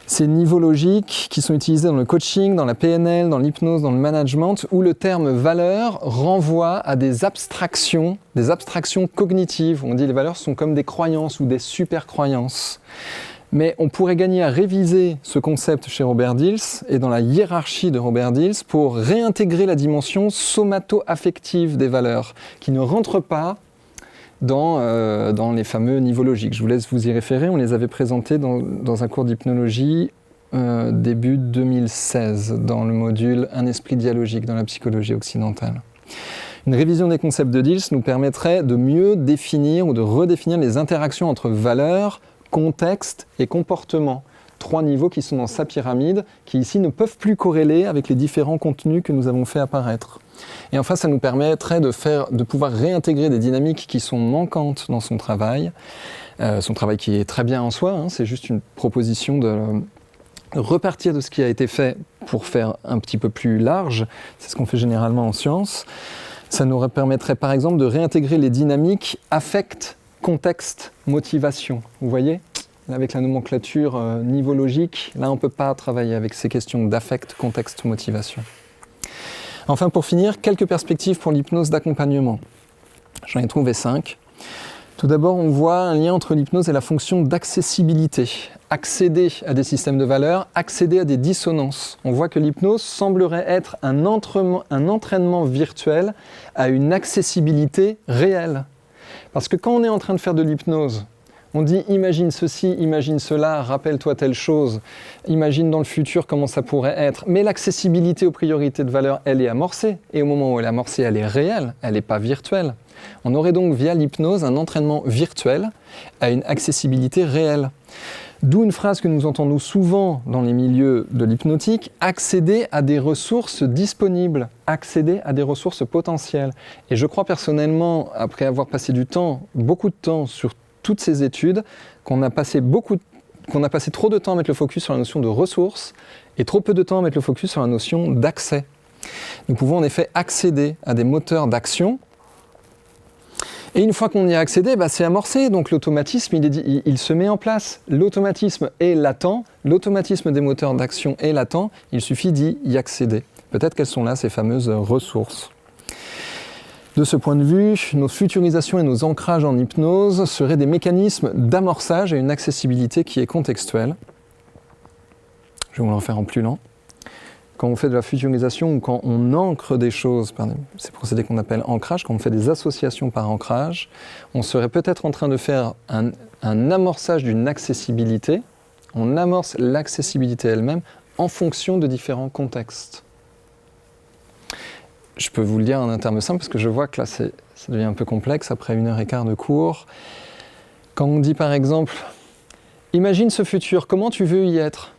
Ces niveaux logiques qui sont utilisés dans le coaching, dans la PNL, dans l'hypnose, dans le management, où le terme valeur renvoie à des abstractions cognitives. On dit les valeurs sont comme des croyances ou des super-croyances. Mais on pourrait gagner à réviser ce concept chez Robert Dills et dans la hiérarchie de Robert Dills pour réintégrer la dimension somato-affective des valeurs, qui ne rentre pas dans les fameux niveaux logiques. Je vous laisse vous y référer, on les avait présentés dans un cours d'hypnologie début 2016, dans le module « Un esprit dialogique dans la psychologie occidentale ». Une révision des concepts de Dills nous permettrait de mieux définir ou de redéfinir les interactions entre valeurs, contexte et comportement. 3 niveaux qui sont dans sa pyramide, qui ici ne peuvent plus corréler avec les différents contenus que nous avons fait apparaître. Et enfin, ça nous permettrait de pouvoir réintégrer des dynamiques qui sont manquantes dans son travail qui est très bien en soi, c'est juste une proposition de repartir de ce qui a été fait pour faire un petit peu plus large, c'est ce qu'on fait généralement en sciences. Ça nous permettrait par exemple de réintégrer les dynamiques affect, contexte, motivation. Vous voyez ? Avec la nomenclature niveau logique, là on ne peut pas travailler avec ces questions d'affect, contexte, motivation. Enfin pour finir, quelques perspectives pour l'hypnose d'accompagnement. J'en ai trouvé 5. Tout d'abord, on voit un lien entre l'hypnose et la fonction d'accessibilité. Accéder à des systèmes de valeurs, accéder à des dissonances. On voit que l'hypnose semblerait être un entraînement virtuel à une accessibilité réelle. Parce que quand on est en train de faire de l'hypnose, on dit « imagine ceci, imagine cela, rappelle-toi telle chose, imagine dans le futur comment ça pourrait être ». Mais l'accessibilité aux priorités de valeur, elle est amorcée. Et au moment où elle est amorcée, elle est réelle, elle n'est pas virtuelle. On aurait donc via l'hypnose un entraînement virtuel à une accessibilité réelle. D'où une phrase que nous entendons souvent dans les milieux de l'hypnotique, accéder à des ressources disponibles, accéder à des ressources potentielles. Et je crois personnellement, après avoir passé beaucoup de temps sur toutes ces études, qu'on a passé trop de temps à mettre le focus sur la notion de ressources et trop peu de temps à mettre le focus sur la notion d'accès. Nous pouvons en effet accéder à des moteurs d'action Et une fois qu'on y a accédé, c'est amorcé, donc l'automatisme, il se met en place. L'automatisme est latent, l'automatisme des moteurs d'action est latent, il suffit d'y accéder. Peut-être qu'elles sont là, ces fameuses ressources. De ce point de vue, nos futurisations et nos ancrages en hypnose seraient des mécanismes d'amorçage et une accessibilité qui est contextuelle. Je vais vous le refaire en plus lent. Quand on fait de la futurisation ou quand on ancre des choses par ces procédés qu'on appelle ancrage, quand on fait des associations par ancrage, on serait peut-être en train de faire un amorçage d'une accessibilité. On amorce l'accessibilité elle-même en fonction de différents contextes. Je peux vous le dire en un terme simple parce que je vois que là ça devient un peu complexe après 1h15 de cours. Quand on dit par exemple, imagine ce futur, comment tu veux y être ?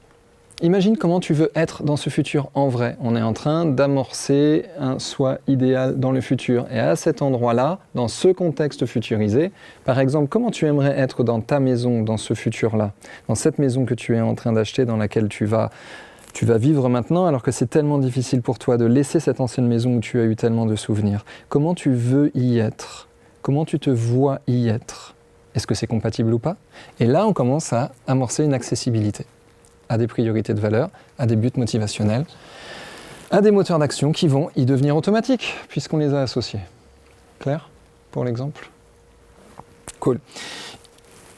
Imagine comment tu veux être dans ce futur en vrai. On est en train d'amorcer un soi idéal dans le futur. Et à cet endroit-là, dans ce contexte futurisé, par exemple, comment tu aimerais être dans ta maison, dans ce futur-là, dans cette maison que tu es en train d'acheter, dans laquelle tu vas vivre maintenant, alors que c'est tellement difficile pour toi de laisser cette ancienne maison où tu as eu tellement de souvenirs. Comment tu veux y être ? Comment tu te vois y être ? Est-ce que c'est compatible ou pas ? Et là, on commence à amorcer une accessibilité à des priorités de valeur, à des buts motivationnels, à des moteurs d'action qui vont y devenir automatiques, puisqu'on les a associés. Clair pour l'exemple ? Cool.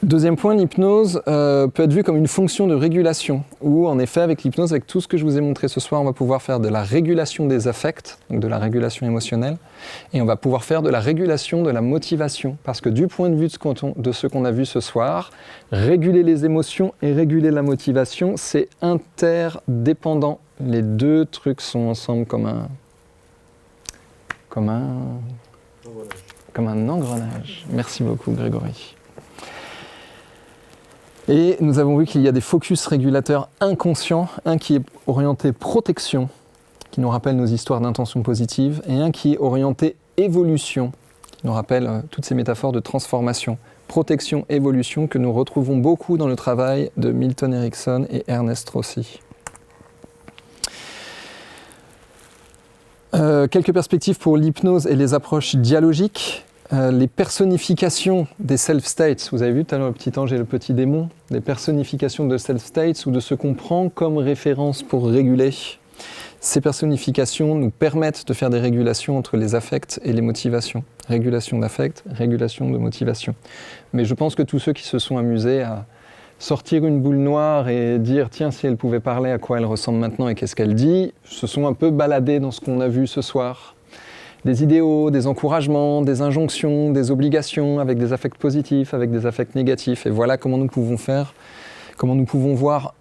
Deuxième point, l'hypnose peut être vue comme une fonction de régulation, où en effet, avec l'hypnose, avec tout ce que je vous ai montré ce soir, on va pouvoir faire de la régulation des affects, donc de la régulation émotionnelle, et on va pouvoir faire de la régulation de la motivation, parce que du point de vue de ce qu'on a vu ce soir, réguler les émotions et réguler la motivation, c'est interdépendant. Les deux trucs sont ensemble comme un engrenage. Merci beaucoup, Grégory. Et nous avons vu qu'il y a des focus régulateurs inconscients, un qui est orienté protection, qui nous rappelle nos histoires d'intention positive, et un qui est orienté évolution, qui nous rappelle toutes ces métaphores de transformation. Protection, évolution, que nous retrouvons beaucoup dans le travail de Milton Erickson et Ernest Rossi. Quelques perspectives pour l'hypnose et les approches dialogiques. Les personnifications des self-states, vous avez vu tout à l'heure le petit ange et le petit démon, des personnifications de self-states ou de ce qu'on prend comme référence pour réguler. Ces personnifications nous permettent de faire des régulations entre les affects et les motivations. Régulation d'affect, régulation de motivation. Mais je pense que tous ceux qui se sont amusés à sortir une boule noire et dire « tiens, si elle pouvait parler, à quoi elle ressemble maintenant et qu'est-ce qu'elle dit ?» se sont un peu baladés dans ce qu'on a vu ce soir. Des idéaux, des encouragements, des injonctions, des obligations, avec des affects positifs, avec des affects négatifs. Et voilà comment nous pouvons faire, comment nous pouvons voir,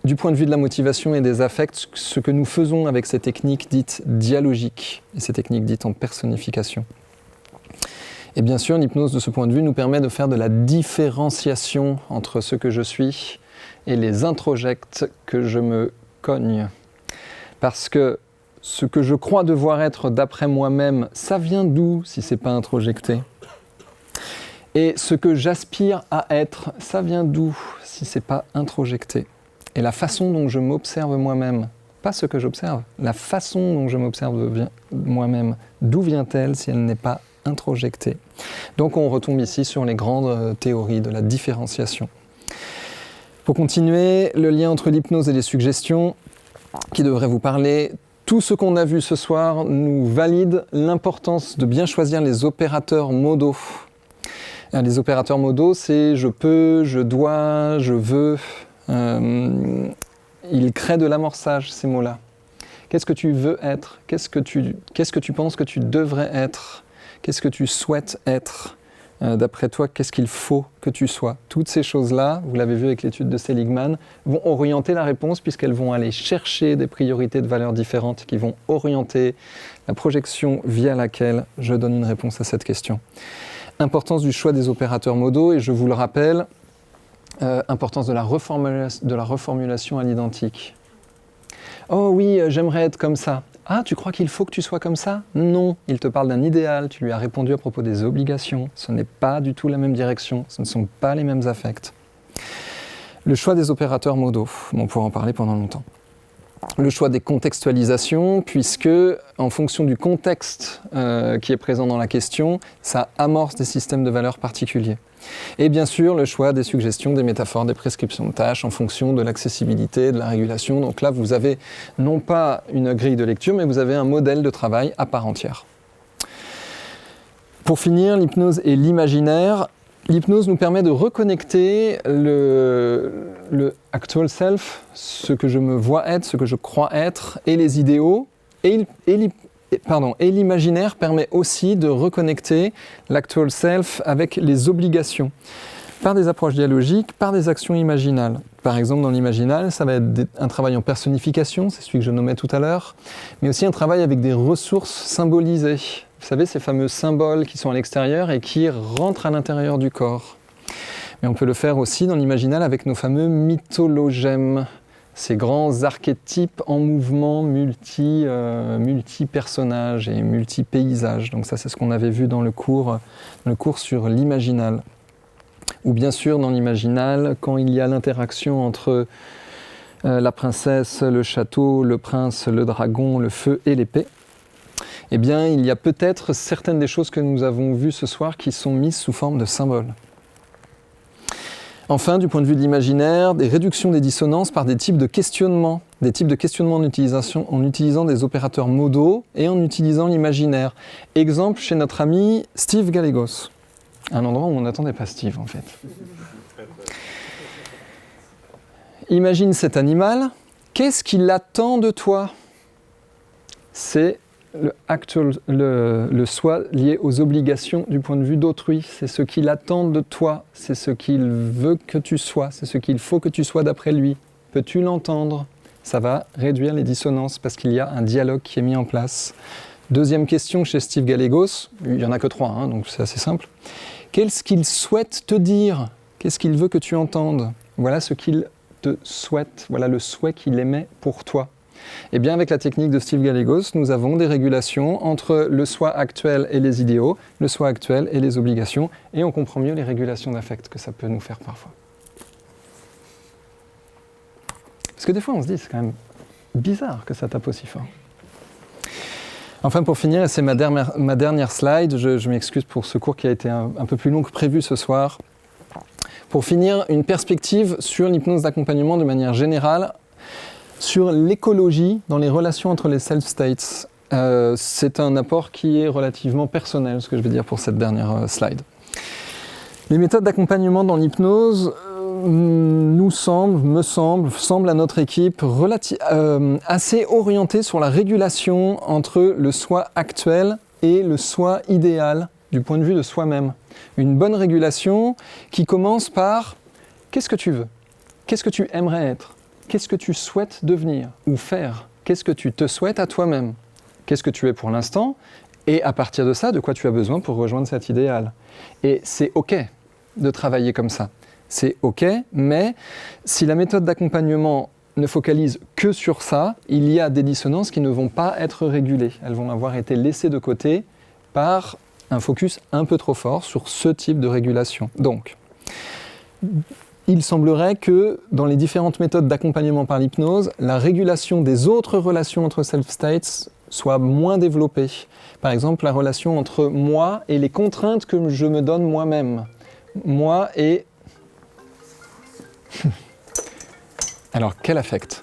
du point de vue de la motivation et des affects, ce que nous faisons avec ces techniques dites dialogiques, et ces techniques dites en personnification. Et bien sûr, l'hypnose, de ce point de vue, nous permet de faire de la différenciation entre ce que je suis et les introjects que je me cogne. Parce que ce que je crois devoir être d'après moi-même, ça vient d'où si c'est pas introjecté ? Et ce que j'aspire à être, ça vient d'où si c'est pas introjecté ? Et la façon dont je m'observe moi-même, pas ce que j'observe, la façon dont je m'observe moi-même, d'où vient-elle si elle n'est pas introjectée ? Donc on retombe ici sur les grandes théories de la différenciation. Pour continuer, le lien entre l'hypnose et les suggestions, qui devrait vous parler. Tout ce qu'on a vu ce soir nous valide l'importance de bien choisir les opérateurs modaux. Les opérateurs modaux, c'est je peux, je dois, je veux. Ils créent de l'amorçage, ces mots-là. Qu'est-ce que tu veux être ? Qu'est-ce que tu penses que tu devrais être ? Qu'est-ce que tu souhaites être ? D'après toi, qu'est-ce qu'il faut que tu sois ? Toutes ces choses-là, vous l'avez vu avec l'étude de Seligman, vont orienter la réponse puisqu'elles vont aller chercher des priorités de valeurs différentes qui vont orienter la projection via laquelle je donne une réponse à cette question. Importance du choix des opérateurs modaux, et je vous le rappelle, importance de la reformulation à l'identique. Oh oui, j'aimerais être comme ça. Ah, tu crois qu'il faut que tu sois comme ça ? Non, il te parle d'un idéal, tu lui as répondu à propos des obligations. Ce n'est pas du tout la même direction, ce ne sont pas les mêmes affects. Le choix des opérateurs modaux, on pourra en parler pendant longtemps. le choix des contextualisations, puisque en fonction du contexte qui est présent dans la question, ça amorce des systèmes de valeurs particuliers. Et bien sûr, le choix des suggestions, des métaphores, des prescriptions de tâches en fonction de l'accessibilité, de la régulation. Donc là, vous avez non pas une grille de lecture, mais vous avez un modèle de travail à part entière. Pour finir, l'hypnose et l'imaginaire. L'hypnose nous permet de reconnecter le actual self, ce que je me vois être, ce que je crois être, et les idéaux. Et l'imaginaire permet aussi de reconnecter l'actual self avec les obligations, par des approches dialogiques, par des actions imaginales. Par exemple, dans l'imaginal, ça va être un travail en personnification, c'est celui que je nommais tout à l'heure, mais aussi un travail avec des ressources symbolisées. Vous savez, ces fameux symboles qui sont à l'extérieur et qui rentrent à l'intérieur du corps. Mais on peut le faire aussi dans l'imaginal avec nos fameux mythologèmes, ces grands archétypes en mouvement multi-personnages et multi-paysages. Donc ça, c'est ce qu'on avait vu dans le cours sur l'imaginal. Ou bien sûr, dans l'imaginal, quand il y a l'interaction entre la princesse, le château, le prince, le dragon, le feu et l'épée, eh bien, il y a peut-être certaines des choses que nous avons vues ce soir qui sont mises sous forme de symboles. Enfin, du point de vue de l'imaginaire, des réductions des dissonances par des types de questionnements en utilisant des opérateurs modaux et en utilisant l'imaginaire. Exemple chez notre ami Steve Gallegos, un endroit où on n'attendait pas Steve en fait. Imagine cet animal, qu'est-ce qu'il attend de toi ? C'est le soi lié aux obligations du point de vue d'autrui. C'est ce qu'il attend de toi, c'est ce qu'il veut que tu sois, c'est ce qu'il faut que tu sois d'après lui. Peux-tu l'entendre ? Ça va réduire les dissonances parce qu'il y a un dialogue qui est mis en place. Deuxième question chez Steve Gallegos, il n'y en a que 3, donc c'est assez simple. Qu'est-ce qu'il souhaite te dire ? Qu'est-ce qu'il veut que tu entendes ? Voilà ce qu'il te souhaite, voilà le souhait qu'il émet pour toi. Et bien avec la technique de Steve Gallegos, nous avons des régulations entre le soi actuel et les idéaux, le soi actuel et les obligations, et on comprend mieux les régulations d'affect que ça peut nous faire parfois. Parce que des fois on se dit, c'est quand même bizarre que ça tape aussi fort. Enfin pour finir, et c'est ma dernière slide, je m'excuse pour ce cours qui a été un peu plus long que prévu ce soir. Pour finir, une perspective sur l'hypnose d'accompagnement de manière générale, sur l'écologie dans les relations entre les self-states. C'est un apport qui est relativement personnel, ce que je vais dire pour cette dernière slide. Les méthodes d'accompagnement dans l'hypnose semblent à notre équipe assez orientées sur la régulation entre le soi actuel et le soi idéal du point de vue de soi-même. Une bonne régulation qui commence par « qu'est-ce que tu veux ? Qu'est-ce que tu aimerais être ? Qu'est-ce que tu souhaites devenir ou faire ? Qu'est-ce que tu te souhaites à toi-même ? Qu'est-ce que tu es pour l'instant ? Et à partir de ça, de quoi tu as besoin pour rejoindre cet idéal ? Et c'est OK de travailler comme ça. C'est OK, mais si la méthode d'accompagnement ne focalise que sur ça, il y a des dissonances qui ne vont pas être régulées. Elles vont avoir été laissées de côté par un focus un peu trop fort sur ce type de régulation. Donc, il semblerait que dans les différentes méthodes d'accompagnement par l'hypnose, la régulation des autres relations entre self-states soit moins développée. Par exemple, la relation entre moi et les contraintes que je me donne moi-même. Moi et... Alors, quel affect ?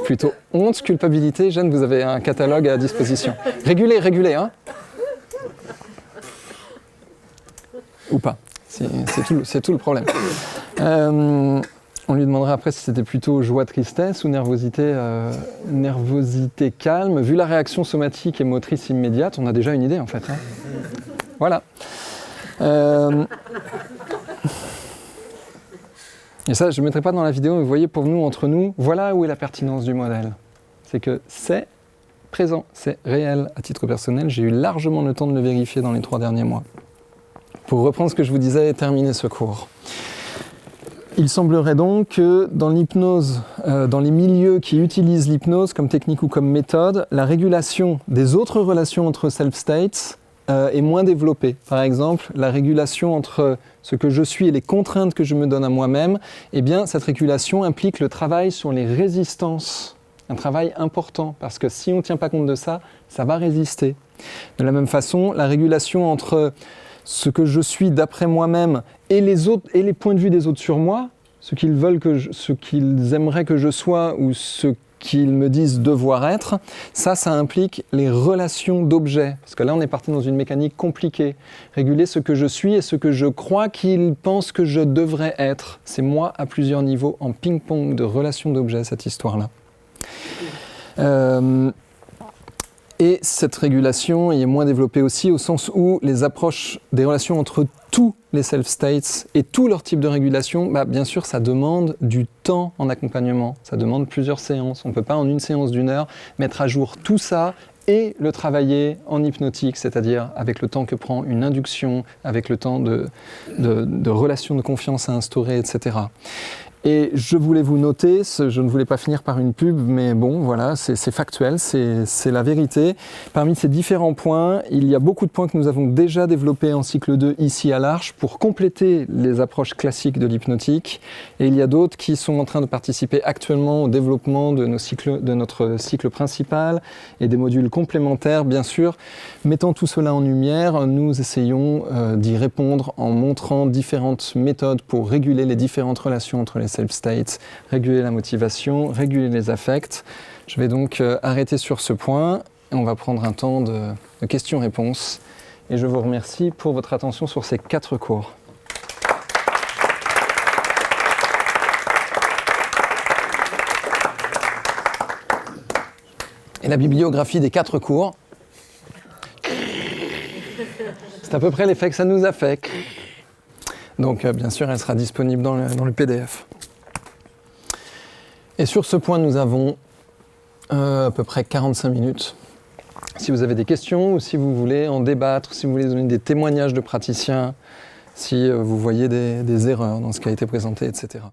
Plutôt honte, culpabilité, gêne, vous avez un catalogue à disposition. Régulez, hein ? Ou pas ? C'est tout le problème. On lui demanderait après si c'était plutôt joie-tristesse ou nervosité calme. Vu la réaction somatique et motrice immédiate, on a déjà une idée en fait. Voilà. Et ça, je ne mettrai pas dans la vidéo, mais vous voyez, pour nous, entre nous, voilà où est la pertinence du modèle. C'est que c'est présent, c'est réel. À titre personnel, j'ai eu largement le temps de le vérifier dans les 3 derniers mois. Pour reprendre ce que je vous disais et terminer ce cours. Il semblerait donc que dans l'hypnose, dans les milieux qui utilisent l'hypnose comme technique ou comme méthode, la régulation des autres relations entre self-states est moins développée. Par exemple, la régulation entre ce que je suis et les contraintes que je me donne à moi-même, eh bien, cette régulation implique le travail sur les résistances. Un travail important, parce que si on ne tient pas compte de ça, ça va résister. De la même façon, la régulation entre ce que je suis d'après moi-même et les autres, et les points de vue des autres sur moi, ce qu'ils veulent ce qu'ils aimeraient que je sois ou ce qu'ils me disent devoir être, ça implique les relations d'objets. Parce que là, on est parti dans une mécanique compliquée. Réguler ce que je suis et ce que je crois qu'ils pensent que je devrais être. C'est moi à plusieurs niveaux, en ping-pong de relations d'objets, cette histoire-là. Et cette régulation est moins développée aussi au sens où les approches des relations entre tous les self-states et tous leurs types de régulation, bien sûr, ça demande du temps en accompagnement, ça demande plusieurs séances. On ne peut pas en une séance d'1 heure mettre à jour tout ça et le travailler en hypnotique, c'est-à-dire avec le temps que prend une induction, avec le temps de relations de confiance à instaurer, etc. Et je voulais vous noter, je ne voulais pas finir par une pub, mais bon, voilà, c'est factuel, c'est la vérité. Parmi ces différents points, il y a beaucoup de points que nous avons déjà développés en cycle 2 ici à l'Arche pour compléter les approches classiques de l'hypnotique. Et il y a d'autres qui sont en train de participer actuellement au développement de notre cycle principal et des modules complémentaires, bien sûr. Mettant tout cela en lumière, nous essayons d'y répondre en montrant différentes méthodes pour réguler les différentes relations entre les self-states, réguler la motivation, réguler les affects. Je vais donc arrêter sur ce point et on va prendre un temps de questions-réponses. Et je vous remercie pour votre attention sur ces 4 cours. Et la bibliographie des 4 cours, c'est à peu près l'effet que ça nous a fait. Donc bien sûr, elle sera disponible dans le PDF. Et sur ce point, nous avons à peu près 45 minutes. Si vous avez des questions ou si vous voulez en débattre, si vous voulez donner des témoignages de praticiens, si vous voyez des erreurs dans ce qui a été présenté, etc.